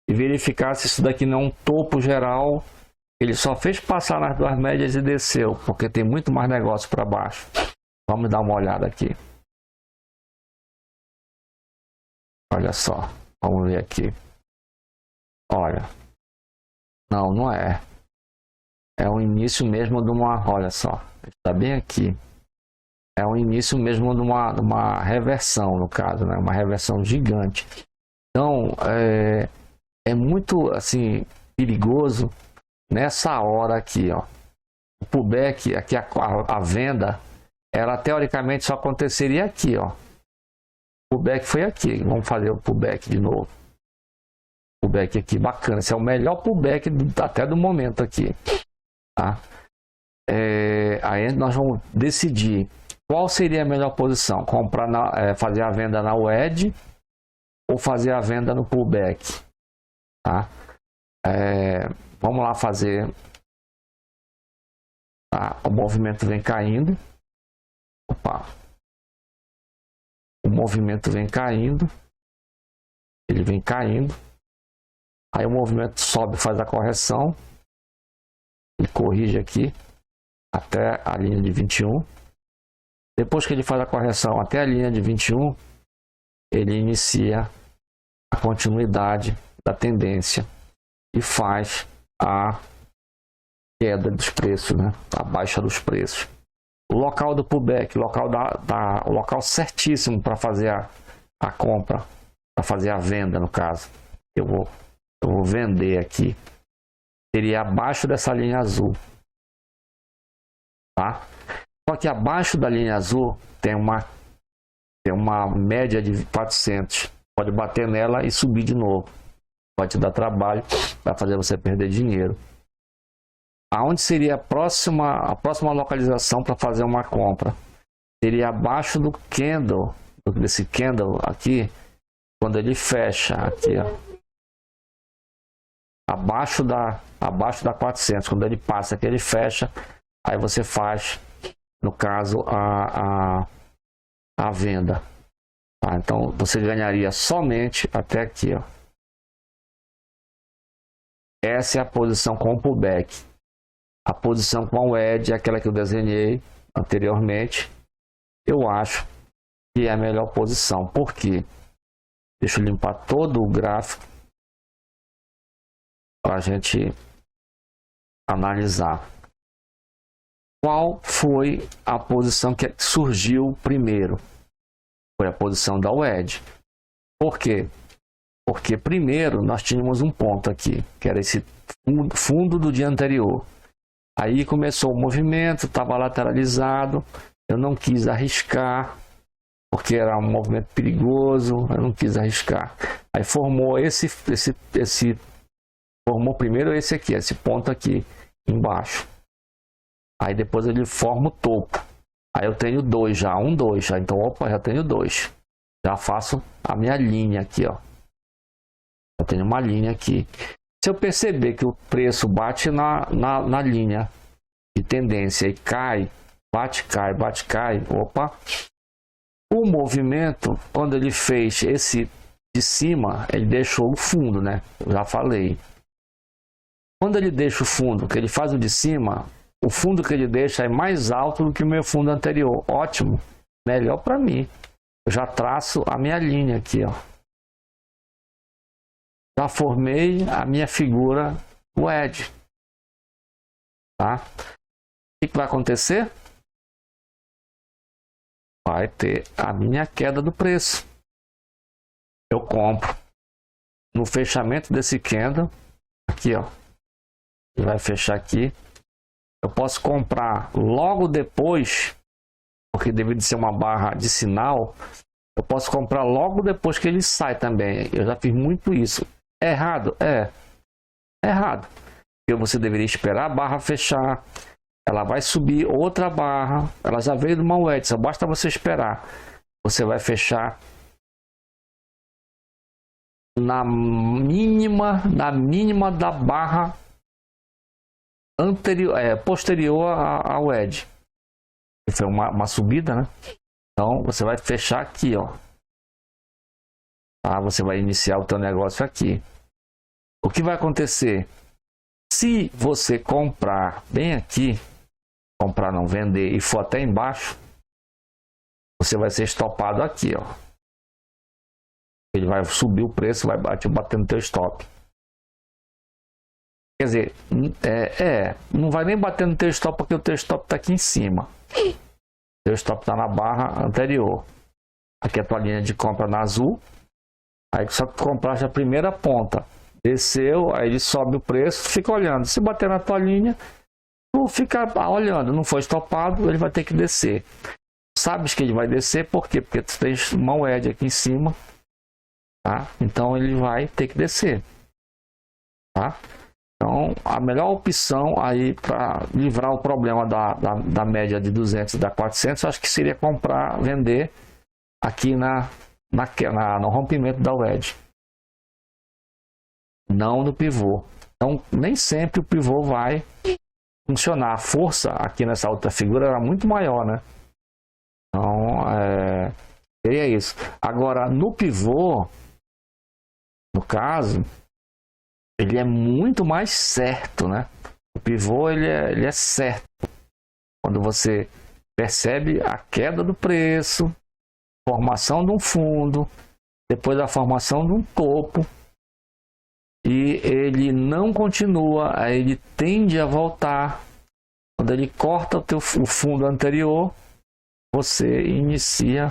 e verificar se isso daqui não é um topo geral. Ele só fez passar nas duas médias e desceu, porque tem muito mais negócio para baixo. Vamos dar uma olhada aqui. Olha só, vamos ver aqui. Olha, não é. É o início mesmo de uma, olha só, está bem aqui. É o início mesmo de uma reversão, no caso, né? Uma reversão gigante. Então, é muito, assim, perigoso nessa hora aqui, ó. O pullback, aqui a venda, ela teoricamente só aconteceria aqui, ó. O pullback foi aqui. Vamos fazer o pullback de novo. Pullback aqui, bacana. Esse é o melhor pullback até do momento aqui, tá? Aí nós vamos decidir qual seria a melhor posição. Comprar fazer a venda na WED ou fazer a venda no pullback, tá? Vamos lá fazer. Tá? O movimento vem caindo. Opa. O movimento vem caindo. Ele vem caindo. Aí o movimento sobe, faz a correção. Ele corrige aqui até a linha de 21. Depois que ele faz a correção até a linha de 21, ele inicia a continuidade da tendência e faz a queda dos preços, né? A baixa dos preços. O local do pullback, o local certíssimo para fazer a compra, para fazer a venda, no caso. Eu vou vender aqui. Seria abaixo dessa linha azul, tá? Só que abaixo da linha azul tem uma média de 400. Pode bater nela e subir de novo. Pode te dar trabalho, vai fazer você perder dinheiro. Aonde seria a próxima localização para fazer uma compra? Seria abaixo do candle, desse candle aqui, quando ele fecha aqui, ó. Abaixo da 400, quando ele passa aqui, ele fecha, aí você faz, no caso, a venda. Tá? Então, você ganharia somente até aqui, ó. Essa é a posição com o pullback. A posição com o WED, aquela que eu desenhei anteriormente, eu acho que é a melhor posição. Por quê? Deixa eu limpar todo o gráfico para a gente analisar. Qual foi a posição que surgiu primeiro? Foi a posição da WED. Por quê? Porque primeiro nós tínhamos um ponto aqui, que era esse fundo do dia anterior. Aí começou o movimento, estava lateralizado, eu não quis arriscar, porque era um movimento perigoso, eu não quis arriscar. Aí formou formou primeiro esse aqui, esse ponto aqui embaixo. Aí depois ele forma o topo. Aí eu tenho dois já, dois já. Então, opa, já tenho dois. Já faço a minha linha aqui, ó. Eu tenho uma linha aqui. Se eu perceber que o preço bate na linha de tendência e cai, bate, cai, opa. O movimento, quando ele fez esse de cima, ele deixou o fundo, né? Eu já falei. Quando ele deixa o fundo, que ele faz o de cima, o fundo que ele deixa é mais alto do que o meu fundo anterior. Ótimo, melhor para mim. Eu já traço a minha linha aqui, ó. Já formei a minha figura WED. Tá? O que vai acontecer? Vai ter a minha queda do preço. Eu compro no fechamento desse candle aqui, ó. Ele vai fechar aqui. Eu posso comprar logo depois, porque devido ser uma barra de sinal, eu posso comprar logo depois que ele sai também. Eu já fiz muito isso. É errado? É errado. Porque você deveria esperar a barra fechar. Ela vai subir outra barra. Ela já veio de uma WED, só basta você esperar. Você vai fechar na mínima da barra posterior à WED. Foi uma subida, né? Então você vai fechar aqui, ó. Tá? Você vai iniciar o teu negócio aqui. O que vai acontecer? Se você comprar bem aqui, comprar não vender e for até embaixo, você vai ser estopado aqui, ó. Ele vai subir o preço, vai bater no teu stop. Quer dizer, não vai nem bater no teu stop porque o teu stop está aqui em cima. O teu stop está na barra anterior. Aqui é a tua linha de compra na azul. Aí só que compraste a primeira ponta. Desceu, aí ele sobe o preço, fica olhando. Se bater na tua linha, tu fica olhando. Não foi estopado, ele vai ter que descer. Sabes que ele vai descer, por quê? Porque tu tens uma wedge aqui em cima. Tá? Então ele vai ter que descer. Tá? Então, a melhor opção aí para livrar o problema da média de 200 e da 400, acho que seria comprar, vender aqui no rompimento da wedge. Não no pivô. Então, nem sempre o pivô vai funcionar. A força aqui nessa outra figura era muito maior, né? Então, seria isso. Agora, no pivô, no caso, ele é muito mais certo, né? O pivô ele é certo. Quando você percebe a queda do preço, formação de um fundo, depois da formação de um topo, e ele não continua, aí ele tende a voltar. Quando ele corta o fundo anterior, você inicia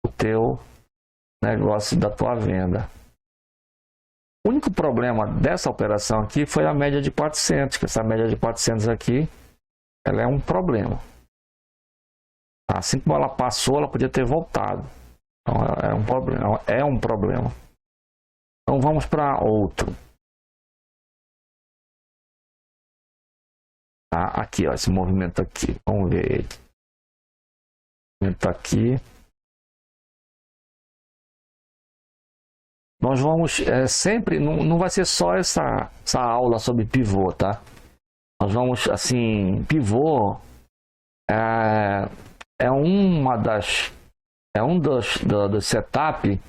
o teu negócio da tua venda. O único problema dessa operação aqui foi a média de 400, que essa média de 400 aqui, ela é um problema. Assim como ela passou, ela podia ter voltado. Então é um problema. Então vamos para outro. Tá? Aqui, ó, esse movimento aqui. Vamos ver ele. Movimento aqui. Nós vamos sempre, não vai ser só essa aula sobre pivô, tá? Nós vamos, assim, pivô é um dos setup,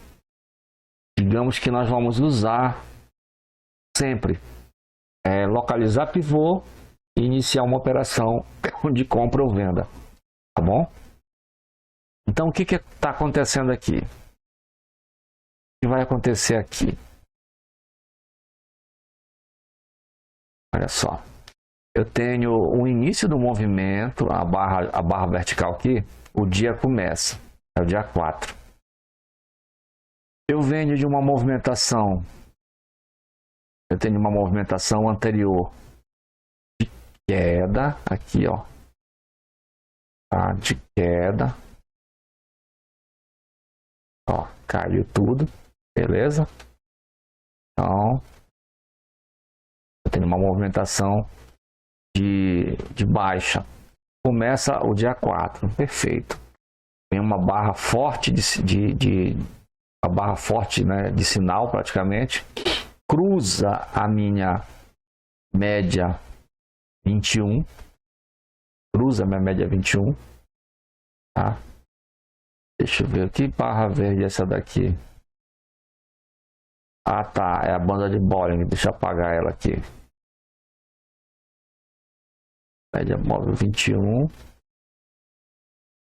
digamos, que nós vamos usar sempre. Localizar pivô e iniciar uma operação de compra ou venda, tá bom? Então, o que está acontecendo aqui? O que vai acontecer aqui? Olha só. Eu tenho o início do movimento, a barra vertical aqui, o dia começa, é o dia 4. Eu venho de uma movimentação, eu tenho uma movimentação anterior de queda, aqui ó, tá? De queda, ó, caiu tudo, beleza? Então, eu tenho uma movimentação de baixa. Começa o dia 4, perfeito. Tem uma barra forte a barra forte, né, de sinal praticamente. Cruza a minha média 21. Cruza a minha média 21. Tá? Deixa eu ver, que barra verde é essa daqui? Ah, tá, é a banda de Bollinger. Deixa eu apagar ela aqui. Média móvel 21.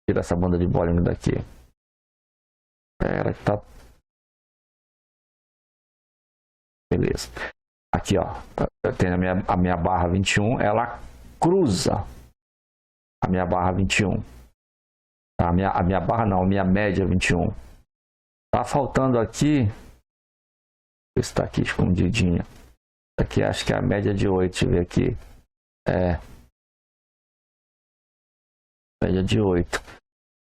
Tira essa banda de Bollinger daqui. Ela que tá. Beleza. Aqui, ó. Eu tenho a minha barra 21. Ela cruza a minha barra 21. A minha barra não, a minha média 21. Tá faltando aqui. Está aqui escondidinha. Aqui acho que é a média de 8. Deixa eu ver aqui. Média de 8.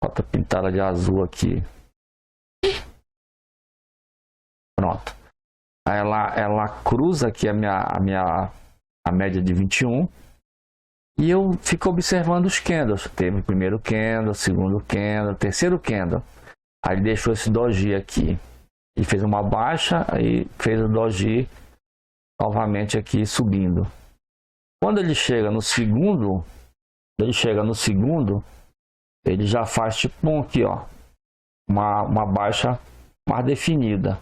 Falta pintada de azul aqui. Pronto. Aí ela cruza aqui a média de 21. E eu fico observando os candles. Teve o primeiro candle, segundo candle, terceiro candle. Aí deixou esse doji aqui. E fez uma baixa, aí fez o doji novamente aqui subindo. Quando ele chega no segundo, ele já faz tipo aqui, ó, uma baixa mais definida.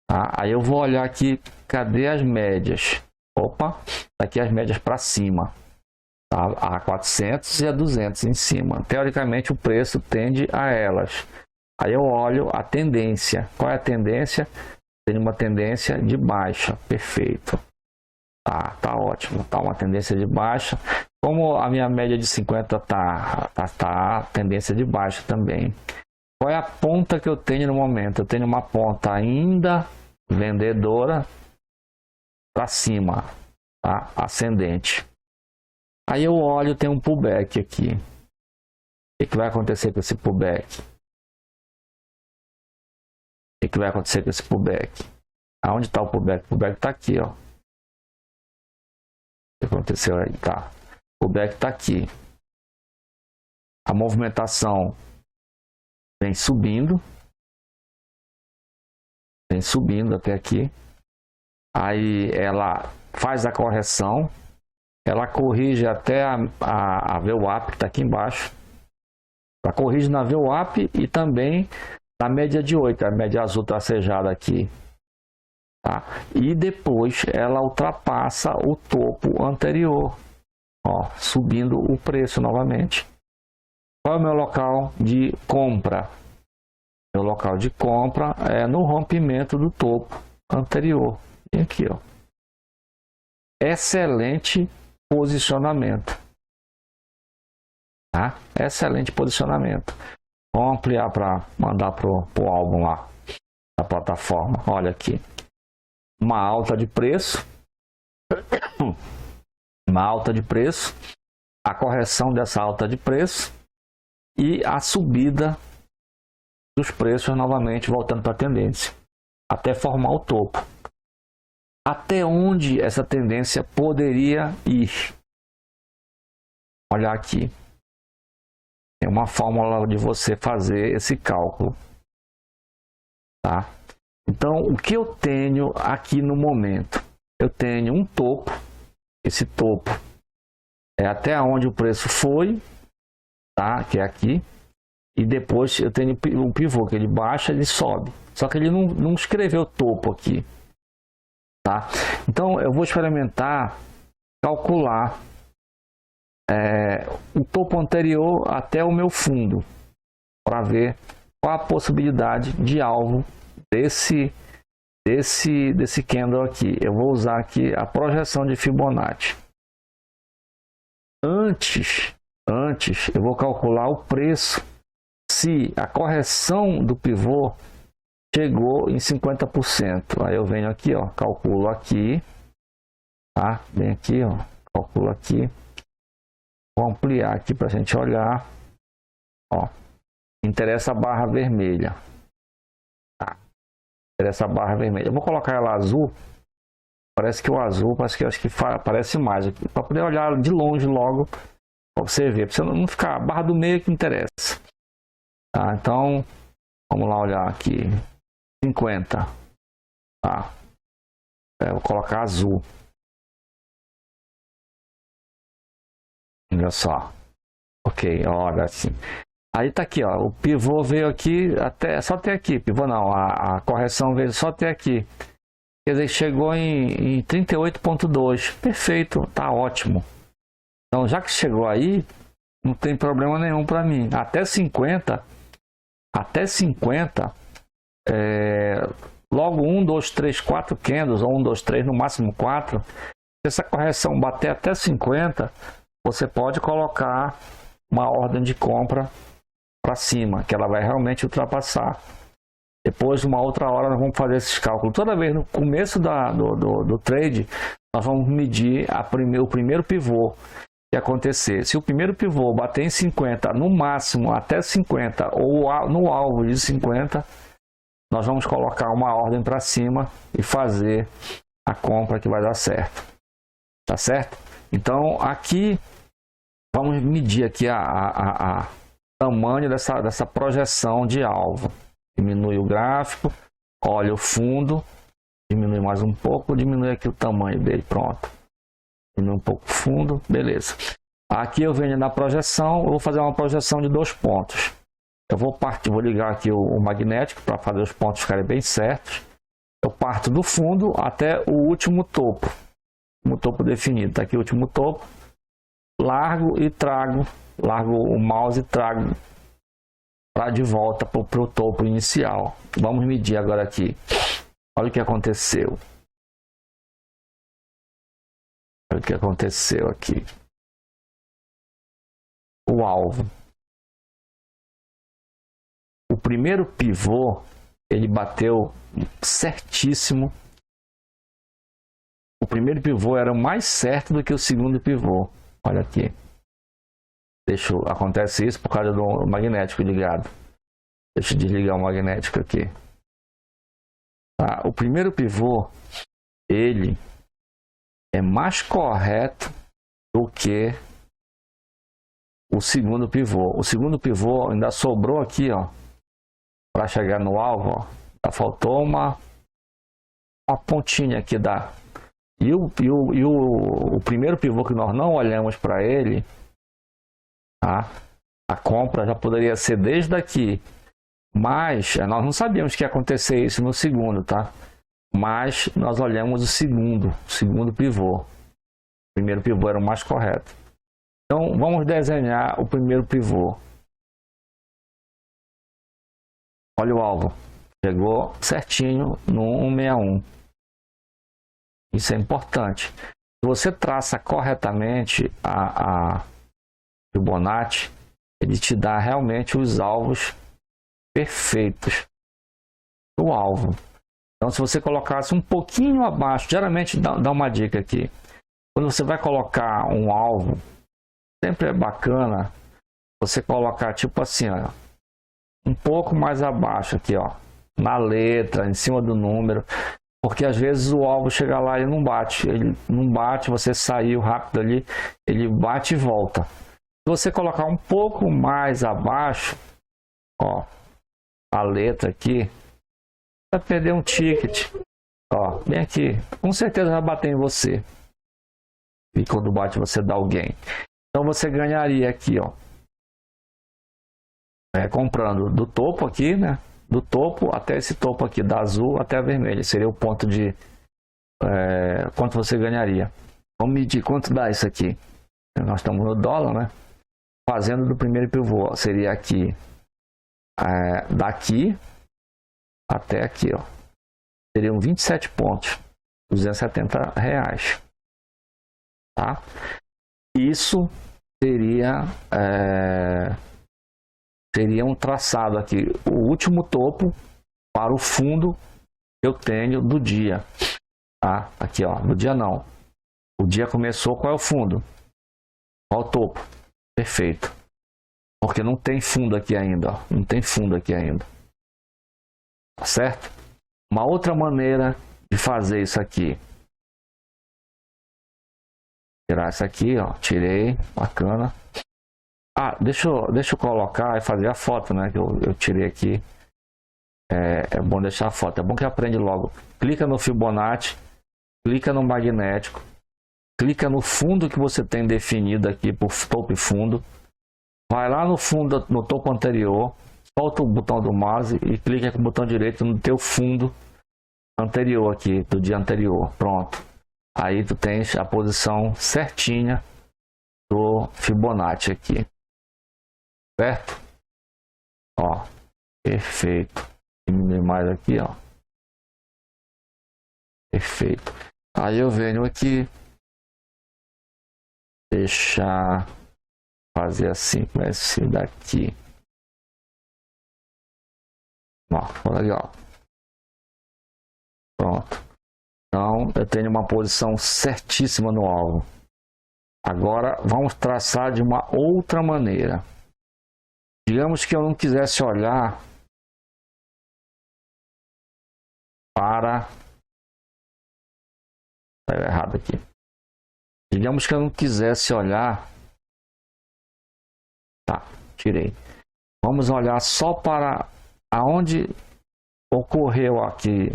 Tá? Aí eu vou olhar aqui, cadê as médias? Opa, tá aqui as médias para cima. Tá? A 400 e a 200 em cima. Teoricamente, o preço tende a elas. Aí eu olho a tendência. Qual é a tendência? Tem uma tendência de baixa. Perfeito. Tá ótimo. Tá uma tendência de baixa. Como a minha média de 50 tá tendência de baixa também. Qual é a ponta que eu tenho no momento? Eu tenho uma ponta ainda vendedora para cima, tá? Ascendente. Aí eu olho, tem um pullback aqui. O que vai acontecer com esse pullback? O que vai acontecer com esse pullback? Aonde está o pullback? O pullback está aqui, ó. O que aconteceu aí? Tá. O pullback está aqui. A movimentação vem subindo até aqui. Aí ela faz a correção. Ela corrige até a VWAP que está aqui embaixo. Ela corrige na VWAP e também na média de 8, a média azul tracejada aqui. Tá? E depois ela ultrapassa o topo anterior, ó, subindo o preço novamente. Qual é o meu local de compra? Meu local de compra é no rompimento do topo anterior. E aqui, ó. Excelente posicionamento. Tá? Excelente posicionamento. Vamos ampliar para mandar para o álbum lá da plataforma. Olha aqui. Uma alta de preço. Uma alta de preço. A correção dessa alta de preço. E a subida dos preços novamente voltando para a tendência. Até formar o topo. Até onde essa tendência poderia ir? Olha aqui. Tem uma fórmula de você fazer esse cálculo. Tá? Então, o que eu tenho aqui no momento? Eu tenho um topo. Esse topo é até onde o preço foi, tá? Que é aqui. E depois eu tenho o pivô, que ele baixa, ele sobe. Só que ele não escreveu topo aqui. Tá? Então, eu vou experimentar calcular o topo anterior até o meu fundo, para ver qual a possibilidade de alvo desse candle aqui. Eu vou usar aqui a projeção de Fibonacci. Antes eu vou calcular o preço se a correção do pivô chegou em 50%. Aí eu venho aqui, ó, calculo aqui, tá? Vem aqui, ó, calculo aqui. Vou ampliar aqui para a gente olhar. Ó, interessa a barra vermelha. Tá. Interessa a barra vermelha. Eu vou colocar ela azul. Parece que o azul, acho que parece mais aqui. Para poder olhar de longe logo, para você ver. Para você não ficar a barra do meio que interessa. Tá, então, vamos lá olhar aqui. 50. Tá. Vou colocar azul. Olha só. Ok, olha assim. Aí tá aqui, ó. O pivô veio aqui só até aqui. Pivô não, a correção veio só até aqui. Quer dizer, chegou em 38,2. Perfeito, tá ótimo. Então, já que chegou aí, não tem problema nenhum para mim. Até 50, logo 1, 2, 3, 4 candles, ou 1, 2, 3, no máximo 4. Se essa correção bater até 50, você pode colocar uma ordem de compra para cima, que ela vai realmente ultrapassar. Depois, uma outra hora, nós vamos fazer esses cálculos. Toda vez no começo do trade, nós vamos medir o primeiro pivô que acontecer. Se o primeiro pivô bater em 50, no máximo até 50, ou no alvo de 50, nós vamos colocar uma ordem para cima e fazer a compra que vai dar certo. Tá certo? Então, aqui, vamos medir aqui a tamanho dessa projeção de alvo. Diminui o gráfico, olha o fundo, diminui mais um pouco, diminui aqui o tamanho dele, pronto. Diminui um pouco o fundo, beleza. Aqui eu venho na projeção, eu vou fazer uma projeção de 2 pontos. Eu vou ligar aqui o magnético para fazer os pontos ficarem bem certos. Eu parto do fundo até o último topo definido. Tá aqui o último topo. largo o mouse e trago para de volta para o topo inicial. Vamos medir agora aqui. Olha o que aconteceu. Olha o que aconteceu aqui. O alvo. O primeiro pivô, ele bateu certíssimo. O primeiro pivô era mais certo do que o segundo pivô. Olha aqui. Acontece isso por causa do magnético ligado. Deixa eu desligar o magnético aqui. Tá? O primeiro pivô, ele é mais correto do que o segundo pivô. O segundo pivô ainda sobrou aqui, ó, para chegar no alvo, ó. Ainda faltou uma pontinha aqui da. E o primeiro pivô que nós não olhamos para ele, tá? A compra já poderia ser desde aqui, mas nós não sabíamos que ia acontecer isso no segundo, tá? Mas nós olhamos o segundo pivô. O primeiro pivô era o mais correto. Então vamos desenhar o primeiro pivô. Olha o alvo, chegou certinho no 161. Isso é importante. Se você traça corretamente a Fibonacci, ele te dá realmente os alvos perfeitos do alvo. Então, se você colocasse um pouquinho abaixo, geralmente dá uma dica aqui. Quando você vai colocar um alvo, sempre é bacana você colocar tipo assim, ó, um pouco mais abaixo aqui, ó, na letra, em cima do número. Porque às vezes o alvo chega lá e não bate. Ele não bate, você saiu rápido ali, ele bate e volta. Se você colocar um pouco mais abaixo, ó, a letra aqui, vai perder um ticket. Ó, bem aqui. Com certeza vai bater em você. E quando bate você dá alguém. Então você ganharia aqui, ó. Comprando do topo aqui, né? Do topo até esse topo aqui, da azul até a vermelha. Seria o ponto de quanto você ganharia. Vamos medir quanto dá isso aqui. Nós estamos no dólar, né? Fazendo do primeiro pivô. Seria aqui, daqui até aqui, ó. Seriam 27 pontos. R$270. Tá? Isso seria um traçado aqui, o último topo para o fundo que eu tenho do dia, tá? Aqui, ó, do dia não. O dia começou, qual é o fundo? Qual o topo? Perfeito. Porque não tem fundo aqui ainda, ó. Não tem fundo aqui ainda. Tá certo? Uma outra maneira de fazer isso aqui. Tirar isso aqui, ó. Tirei, bacana. Deixa eu colocar e fazer a foto, né? Que eu tirei aqui. É bom deixar a foto. É bom que aprende logo. Clica no Fibonacci, clica no magnético, clica no fundo que você tem definido aqui por topo e fundo. Vai lá no fundo, no topo anterior, solta o botão do mouse e clica com o botão direito no teu fundo anterior aqui, do dia anterior. Pronto. Aí tu tens a posição certinha do Fibonacci aqui. Certo? Ó, perfeito. Diminuir mais aqui, ó. Perfeito. Aí eu venho aqui, deixar fazer assim com esse daqui. Ó, ficou legal. Pronto. Então eu tenho uma posição certíssima no alvo. Agora vamos traçar de uma outra maneira. Digamos que eu não quisesse olhar para... Saiu errado aqui. Digamos que eu não quisesse olhar... Tá, tirei. Vamos olhar só para aonde ocorreu aqui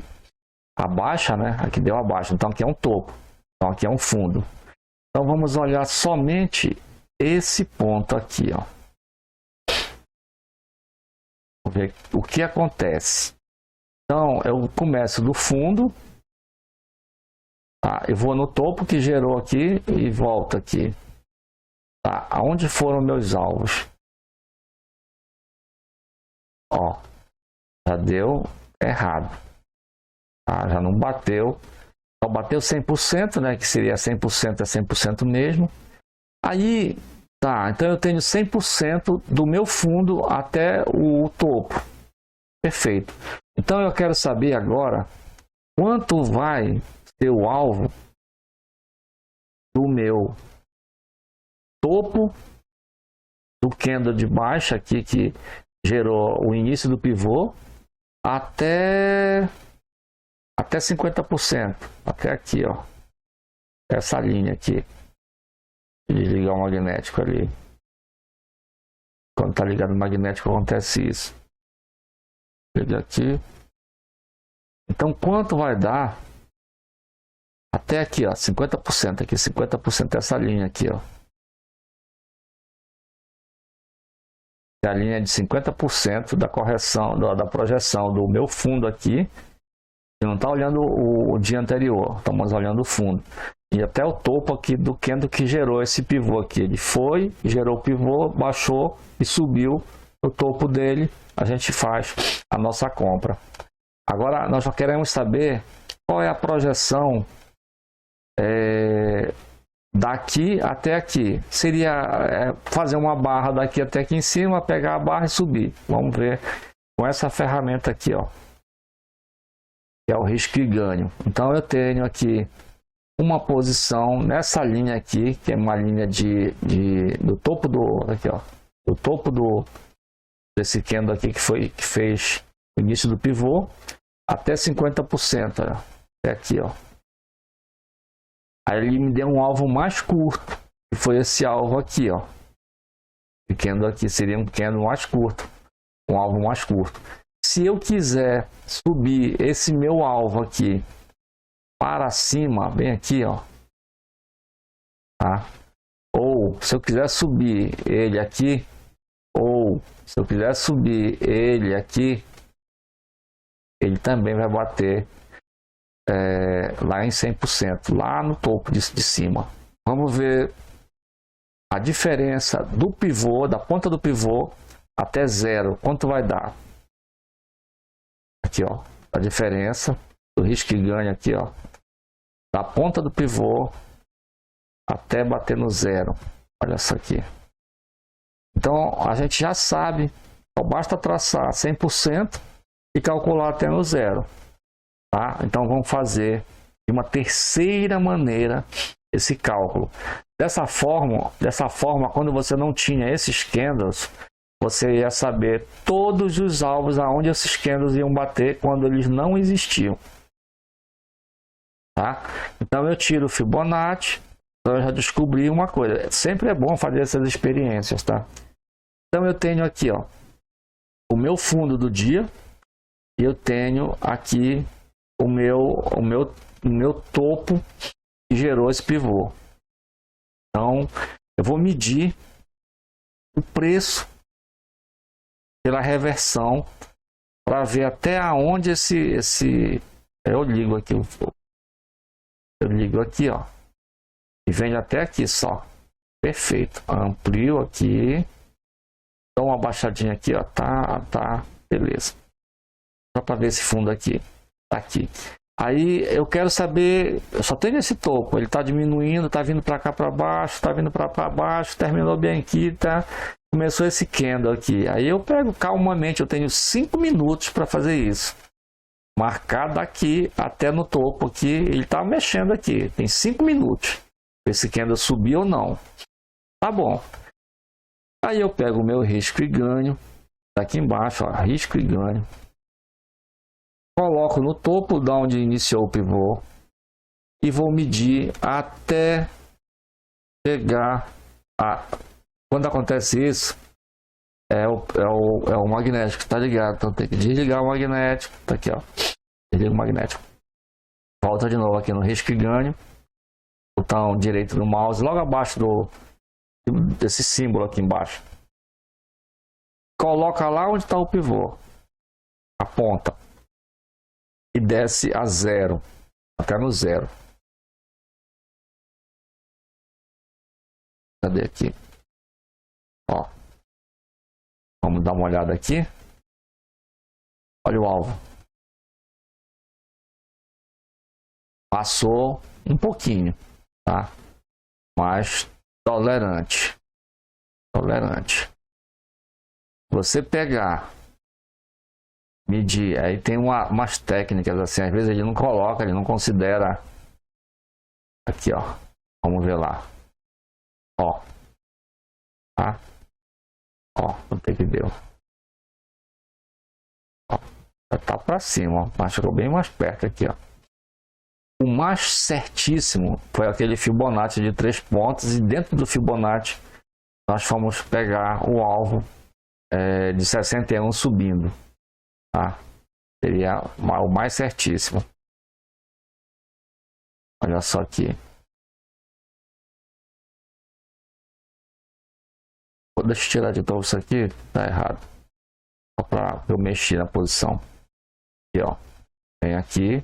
a baixa, né? Aqui deu a baixa, então aqui é um topo. Então aqui é um fundo. Então vamos olhar somente esse ponto aqui, ó. Vamos ver o que acontece. Então eu começo do fundo, tá? Eu vou no topo que gerou aqui e volto aqui. Tá? Aonde foram meus alvos? Ó, já deu errado. Tá? Já não bateu. Só bateu 100%, né? Que seria 100% é 100% mesmo. Aí, tá. Então eu tenho 100% do meu fundo até o topo. Perfeito. Então eu quero saber agora quanto vai ser o alvo do meu topo do candle de baixa aqui que gerou o início do pivô até 50%, até aqui, ó, essa linha aqui, desligar o magnético ali. Quando tá ligado o magnético acontece isso. Liga aqui. Então quanto vai dar até aqui, ó, 50% aqui, 50% dessa linha aqui, ó. A linha de 50% da correção, da projeção do meu fundo aqui. Você não está olhando o dia anterior, estamos olhando o fundo. E até o topo aqui do candle que gerou esse pivô aqui. Ele foi, gerou o pivô, baixou e subiu o topo dele. A gente faz a nossa compra. Agora, nós só queremos saber qual é a projeção daqui até aqui. Seria fazer uma barra daqui até aqui em cima, pegar a barra e subir. Vamos ver com essa ferramenta aqui, ó, que é o risco e ganho. Então eu tenho aqui uma posição nessa linha aqui, que é uma linha do topo aqui, ó, do topo desse candle aqui que fez o início do pivô até 50%, ó, até aqui, ó. Aí ele me deu um alvo mais curto, que foi esse alvo aqui, ó. O candle aqui seria um candle mais curto, um alvo mais curto. Se eu quiser subir esse meu alvo aqui para cima, bem aqui, ó, tá? Ou se eu quiser subir ele aqui, ou se eu quiser subir ele aqui, ele também vai bater lá em 100%, lá no topo de cima. Vamos ver a diferença do pivô, da ponta do pivô até zero, quanto vai dar? Aqui, ó, a diferença do risco e ganho aqui, ó, da ponta do pivô até bater no zero. Olha isso aqui. Então a gente já sabe, só basta traçar 100% e calcular até no zero, tá? Então vamos fazer de uma terceira maneira esse cálculo. Dessa forma, quando você não tinha esses candles, você ia saber todos os alvos aonde esses candles iam bater quando eles não existiam. Tá? Então eu tiro o Fibonacci, então eu já descobri uma coisa. Sempre é bom fazer essas experiências, tá? Então eu tenho aqui, ó, o meu fundo do dia e eu tenho aqui o meu topo que gerou esse pivô. Então eu vou medir o preço pela reversão para ver até aonde eu ligo aqui, ó, e venho até aqui só. Perfeito. Amplio aqui, dou uma baixadinha aqui, ó, tá, beleza. Só para ver esse fundo aqui, tá aqui. Aí eu quero saber, eu só tenho esse topo, ele tá diminuindo, tá vindo para cá para baixo, tá vindo para baixo, terminou bem aqui, tá? Começou esse candle aqui. Aí eu pego calmamente, eu tenho 5 minutos para fazer isso. Marcar daqui até no topo aqui, ele tá mexendo aqui, tem 5 minutos. Esse candle subir ou não. Tá bom. Aí eu pego o meu risco e ganho, daqui embaixo, ó, risco e ganho. Coloco no topo da onde iniciou o pivô e vou medir até chegar a... Quando acontece isso, é o magnético que está ligado. Então tem que desligar o magnético. Tá aqui, ó. Desliga o magnético. Volta de novo aqui no risco e ganho. Botão direito do mouse, logo abaixo desse símbolo aqui embaixo. Coloca lá onde está o pivô. Aponta. E desce a zero. Até no zero. Cadê aqui? Ó, vamos dar uma olhada aqui. Olha o alvo. Passou um pouquinho, tá? Mas tolerante. Tolerante. Você pegar, medir, aí tem umas técnicas assim, às vezes ele não coloca, ele não considera. Aqui, ó. Vamos ver lá. Ó. Tá? Ó, quanto é que deu? Ó, já tá pra cima, ó. Mas ficou bem mais perto aqui, ó. O mais certíssimo foi aquele Fibonacci de 3 pontos, e dentro do Fibonacci nós fomos pegar o alvo de 61 subindo, tá? Seria o mais certíssimo. Olha só aqui. Deixa eu tirar de novo isso aqui, tá errado. Só para eu mexer na posição. Aqui, ó. Vem aqui.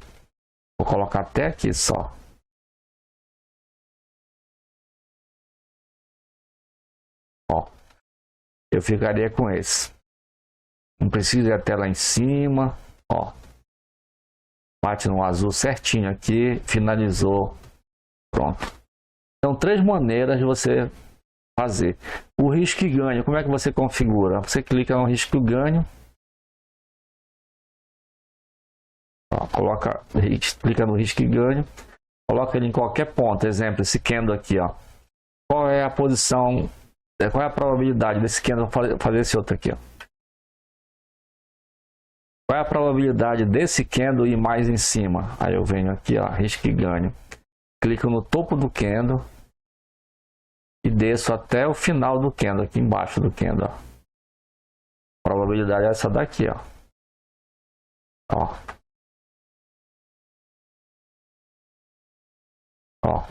Vou colocar até aqui só. Ó. Eu ficaria com esse. Não precisa ir até lá em cima. Ó. Bate no azul certinho aqui. Finalizou. Pronto. Então, 3 maneiras de você fazer. O risco e ganho. Como é que você configura? Você clica no risco e ganho. Ó, clica no risco e ganho. Coloca ele em qualquer ponto. Exemplo, esse candle aqui, ó. Qual é a posição? Qual é a probabilidade desse candle fazer esse outro aqui, ó? Qual é a probabilidade desse candle ir mais em cima? Aí eu venho aqui, ó, risco e ganho. Clico no topo do candle e desço até o final do candle, aqui embaixo do candle, ó. A probabilidade é essa daqui, ó. Ó. Ó.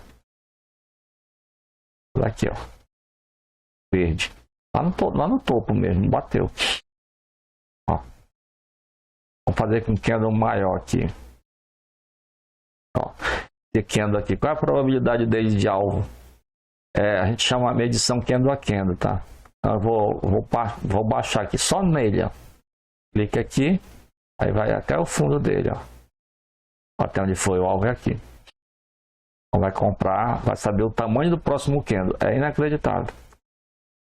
Aqui, ó. Verde. Lá no topo mesmo, bateu. Ó. Vamos fazer com candle maior aqui. Ó. Esse candle aqui. Qual é a probabilidade dele de alvo? A gente chama a medição candle a candle, tá? Então eu vou baixar aqui só nele, ó. Clique aqui. Aí vai até o fundo dele, ó. Até onde foi o alvo é aqui. Então vai comprar, vai saber o tamanho do próximo candle. É inacreditável.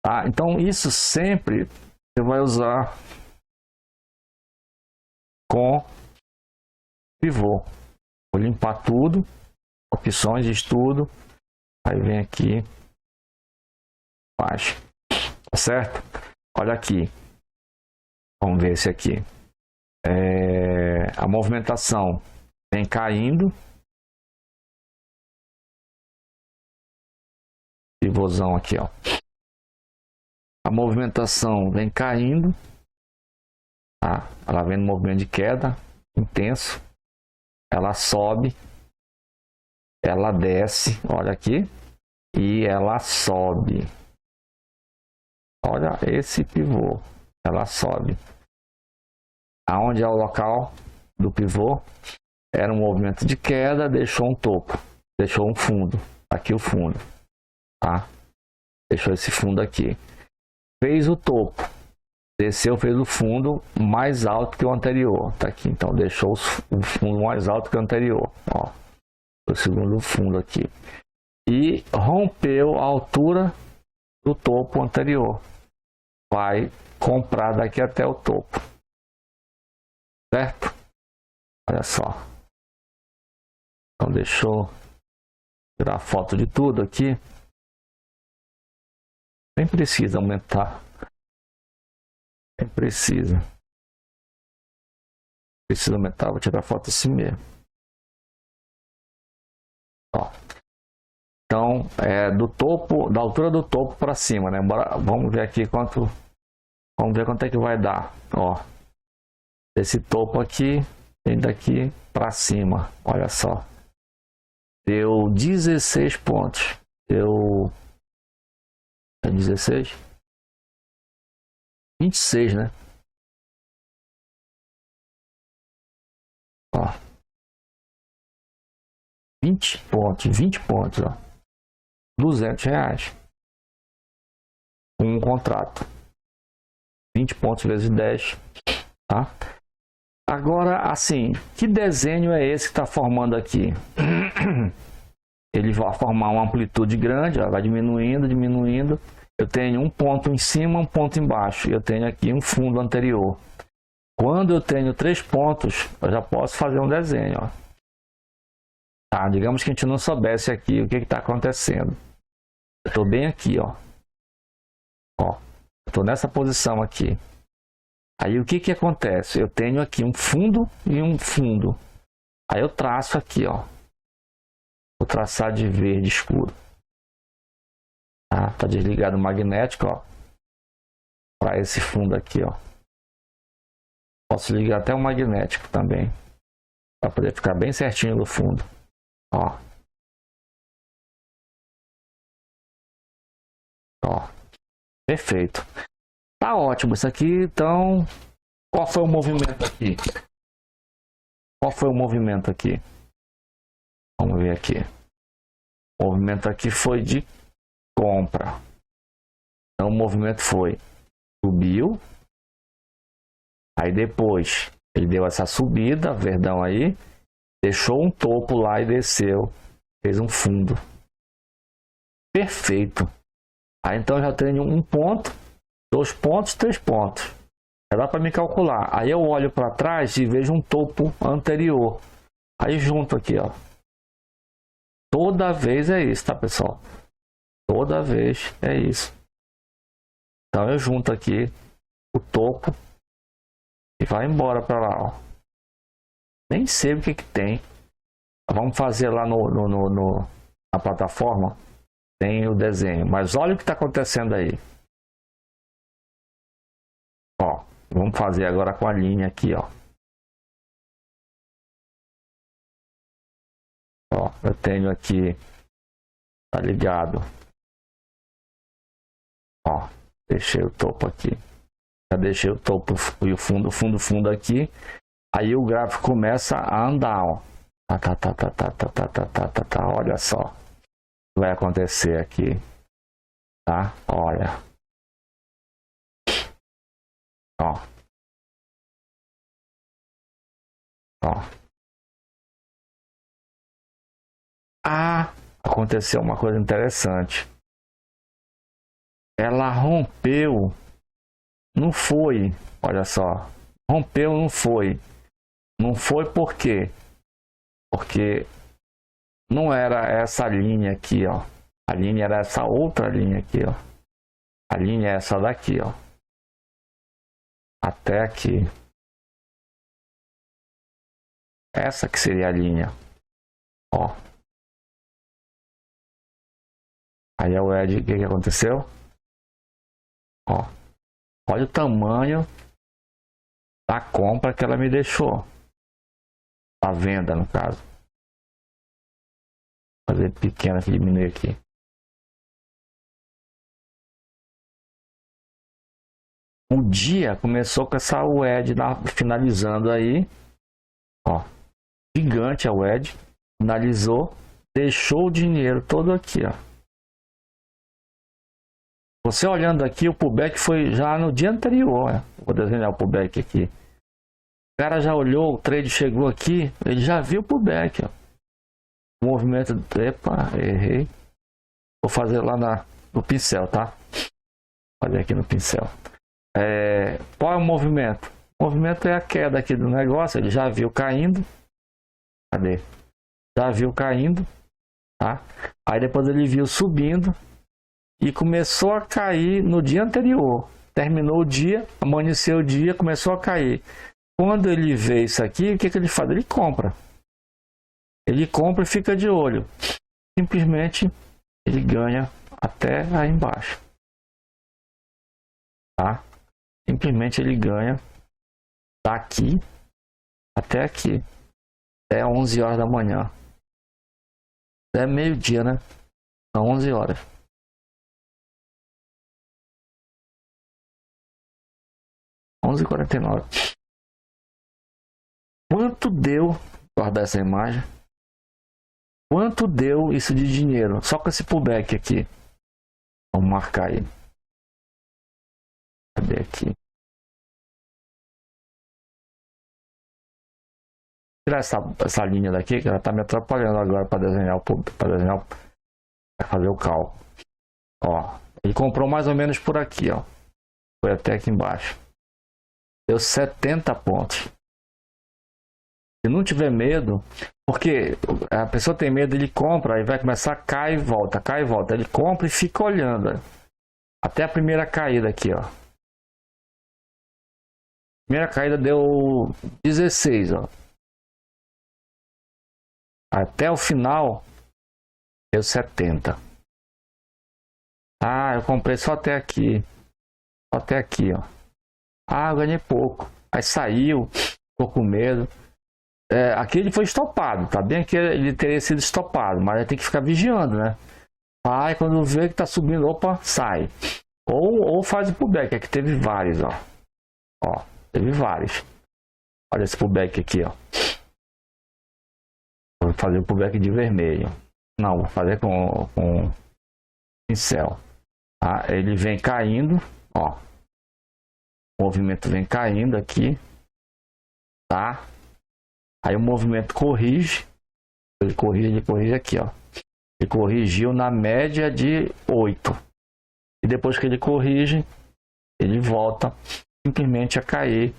Tá? Então isso sempre você vai usar com pivô. Vou limpar tudo, opções de estudo, aí vem aqui, baixo, tá certo? Olha aqui, vamos ver esse aqui. A movimentação vem caindo, pivôzão aqui, ó. A movimentação vem caindo, tá? Ela vem no movimento de queda intenso, ela sobe, ela desce, olha aqui, e ela sobe. Olha esse pivô, ela sobe. Aonde é o local do pivô? Era um movimento de queda, deixou um topo, deixou um fundo, aqui o fundo, tá? Deixou esse fundo aqui. Fez o topo, desceu, fez o fundo mais alto que o anterior, tá aqui. Então deixou o fundo mais alto que o anterior, ó, o segundo fundo aqui, e rompeu a altura do topo anterior. Vai comprar daqui até o topo, certo? Olha só. Então deixa eu tirar foto de tudo aqui. Nem precisa aumentar. Nem precisa. Precisa aumentar, vou tirar foto assim mesmo. Ó. Então, do topo, da altura do topo para cima, né? Vamos ver aqui quanto. Vamos ver quanto é que vai dar. Ó. Esse topo aqui, vem daqui para cima. Olha só. Deu 16 pontos. Deu. 16? 26, né? Ó. 20 pontos, ó. R$ 200. um contrato. 20 pontos vezes 10, tá? Agora, assim, que desenho é esse que está formando aqui? Ele vai formar uma amplitude grande, ó, vai diminuindo, diminuindo. Eu tenho um ponto em cima, um ponto embaixo. Eu tenho aqui um fundo anterior. Quando eu tenho 3 pontos, eu já posso fazer um desenho, ó. Tá, digamos que a gente não soubesse aqui o que está acontecendo. Eu estou bem aqui, ó. Estou nessa posição aqui. Aí o que acontece? Eu tenho aqui um fundo e um fundo. Aí eu traço aqui, ó. Vou traçar de verde escuro. Tá desligado o magnético, ó. Para esse fundo aqui, ó. Posso ligar até o magnético também. Para poder ficar bem certinho no fundo. Ó. Ó. Perfeito. Tá ótimo isso aqui. Então, qual foi o movimento aqui? Qual foi o movimento aqui? Vamos ver aqui. O movimento aqui foi de compra. Então, o movimento foi subiu. Aí depois ele deu essa subida, verdão aí. Deixou um topo lá e desceu. Fez um fundo. Perfeito. Aí então já tenho um ponto, 2 pontos, 3 pontos. Já dá para me calcular. Aí eu olho para trás e vejo um topo anterior. Aí junto aqui, ó. Toda vez é isso, tá, pessoal? Toda vez é isso. Então eu junto aqui o topo e vai embora para lá, ó. Nem sei o que tem. Vamos fazer lá na plataforma. Tem o desenho, mas olha o que está acontecendo aí. Ó, vamos fazer agora com a linha aqui, ó. Ó, eu tenho aqui, tá ligado? Ó, deixei o topo aqui. Já deixei o topo e o fundo aqui. Aí o gráfico começa a andar, ó. Olha só o que vai acontecer aqui, tá? Olha. Ó. Ah, aconteceu uma coisa interessante. Ela rompeu. Não foi. Olha só. Rompeu, não foi. Não foi por quê? Porque não era essa linha aqui, ó. A linha era essa outra linha aqui, ó. A linha é essa daqui, ó. Até aqui. Essa que seria a linha. Ó. Aí o Ed, o que aconteceu? Ó. Olha o tamanho da compra que ela me deixou. A venda, no caso. Vou fazer pequena aqui, diminuir aqui. O dia começou com essa WED finalizando aí. Ó. Gigante a WED. Finalizou. Deixou o dinheiro todo aqui, ó. Você olhando aqui, o pullback foi já no dia anterior. Vou desenhar o pullback aqui. O cara já olhou, o trade chegou aqui, ele já viu o pullback, ó. O movimento... Epa, errei. Vou fazer lá no pincel, tá? Vou fazer aqui no pincel. Qual é o movimento? O movimento é a queda aqui do negócio. Ele já viu caindo. Cadê? Já viu caindo, tá? Aí depois ele viu subindo. E começou a cair no dia anterior. Terminou o dia, amanheceu o dia, começou a cair. Quando ele vê isso aqui, o que ele faz? Ele compra. Ele compra e fica de olho. Simplesmente ele ganha até aí embaixo. Tá? Simplesmente ele ganha daqui até aqui. Até 11 horas da manhã. Até meio-dia, né? São 11 horas. (11h49). Quanto deu, guardar essa imagem, quanto deu isso de dinheiro? Só com esse pullback aqui. Vamos marcar aí. Cadê aqui? Tirar essa linha daqui, que ela tá me atrapalhando agora para desenhar para fazer o cálculo. Ó, ele comprou mais ou menos por aqui, ó. Foi até aqui embaixo. Deu 70 pontos. Se não tiver medo, porque a pessoa tem medo, ele compra, aí vai começar, cai e volta, cai e volta. Ele compra e fica olhando, ó. Até a primeira caída aqui, ó. A primeira caída deu 16, ó. Até o final deu 70. Ah, eu comprei só até aqui. Só até aqui, ó. Ah, eu ganhei pouco. Aí saiu, ficou com medo. Aqui ele foi estopado. Tá bem que ele teria sido estopado, mas tem que ficar vigiando, né? Aí quando vê que tá subindo, opa, sai. Ou faz o pullback. Aqui teve vários, ó. Ó, teve vários. Olha esse pullback aqui, ó. Vou fazer o pullback de vermelho. Não, vou fazer com pincel. Tá? Ele vem caindo, ó. O movimento vem caindo aqui, tá? Aí o movimento corrige. Ele corrige aqui, ó. Ele corrigiu na média de 8. E depois que ele corrige, ele volta simplesmente a cair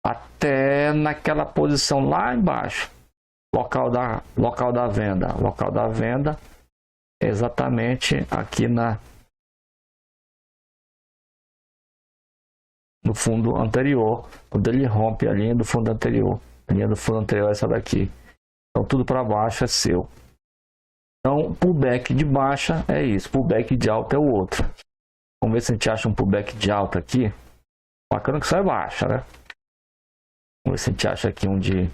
até naquela posição lá embaixo. Local da venda. Local da venda é exatamente aqui no fundo anterior, quando ele rompe a linha do fundo anterior. A linha do fundo anterior é essa daqui. Então tudo para baixo é seu. Então pullback de baixa é isso, pullback de alta é o outro. Vamos ver se a gente acha um pullback de alta aqui. Bacana que só é baixa, né? Vamos ver se a gente acha aqui um de...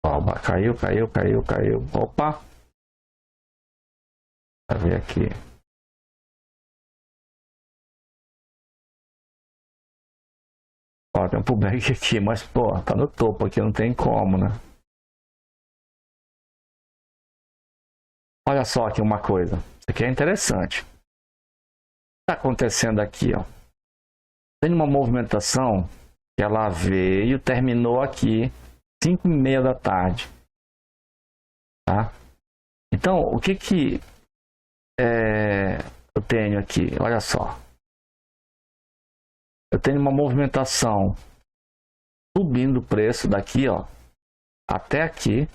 Ó, caiu. Opa! Vai ver aqui. Ó, tem um pullback aqui, mas pô, tá no topo aqui, não tem como, né? Olha só aqui uma coisa. Isso aqui é interessante. O que tá acontecendo aqui, ó? Tem uma movimentação que ela veio, terminou aqui 5h30 da tarde, tá? Então, o que eu tenho aqui? Olha só. Eu tenho uma movimentação subindo o preço daqui, ó, até aqui.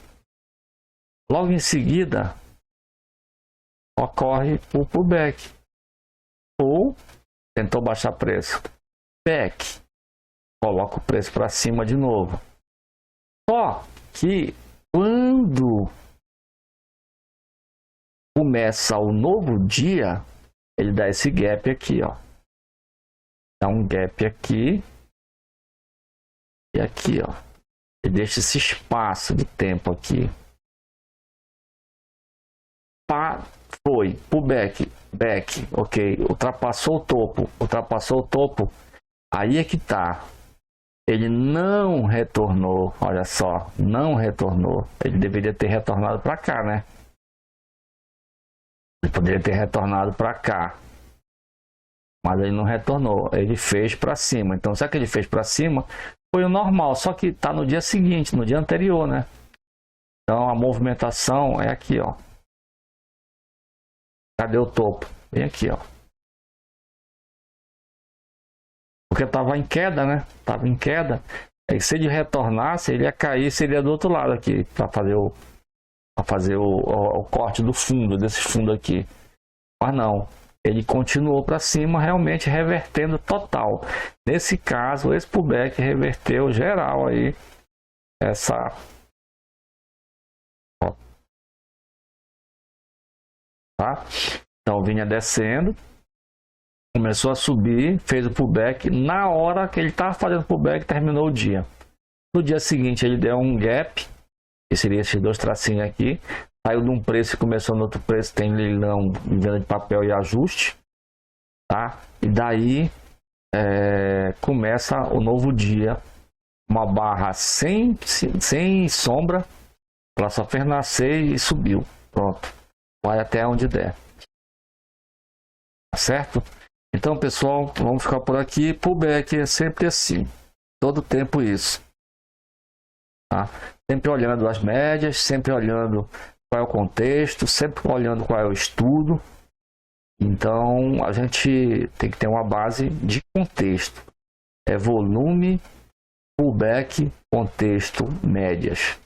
Logo em seguida, ocorre o pullback. Ou tentou baixar preço. Back. Coloca o preço para cima de novo. Só que quando começa o novo dia, ele dá esse gap aqui, ó. Dá um gap aqui e aqui, ó. E deixa esse espaço de tempo aqui. Foi pullback, back, ok. Ultrapassou o topo. Aí é que tá. Ele não retornou, olha só, não retornou. Ele deveria ter retornado para cá, né? Ele poderia ter retornado para cá, mas ele não retornou. Ele fez para cima. Então, será que ele fez para cima? Foi o normal, só que tá no dia seguinte, no dia anterior, né? Então, a movimentação é aqui, ó. Cadê o topo? Vem aqui, ó. Porque tava em queda, né? Tava em queda. Aí se ele retornasse, ele ia cair, seria do outro lado aqui, para fazer o corte do fundo, desse fundo aqui. Mas não, ele continuou para cima, realmente revertendo total. Nesse caso, esse pullback reverteu geral aí essa... Tá? Então vinha descendo, começou a subir, fez o pullback. Na hora que ele estava fazendo o pullback, terminou o dia. No dia seguinte ele deu um gap, que seria esses dois tracinhos aqui, saiu de um preço e começou no outro preço. Tem leilão, venda de papel e ajuste, tá? E daí começa o novo dia, uma barra sem sombra, ela só fez nascer e subiu, pronto, vai até onde der. certo? Então, pessoal, vamos ficar por aqui. Pullback é sempre assim, todo tempo isso, tá? Sempre olhando as médias, sempre olhando qual é o contexto, sempre olhando qual é o estudo. Então, a gente tem que ter uma base de contexto. É volume, pullback, contexto, médias.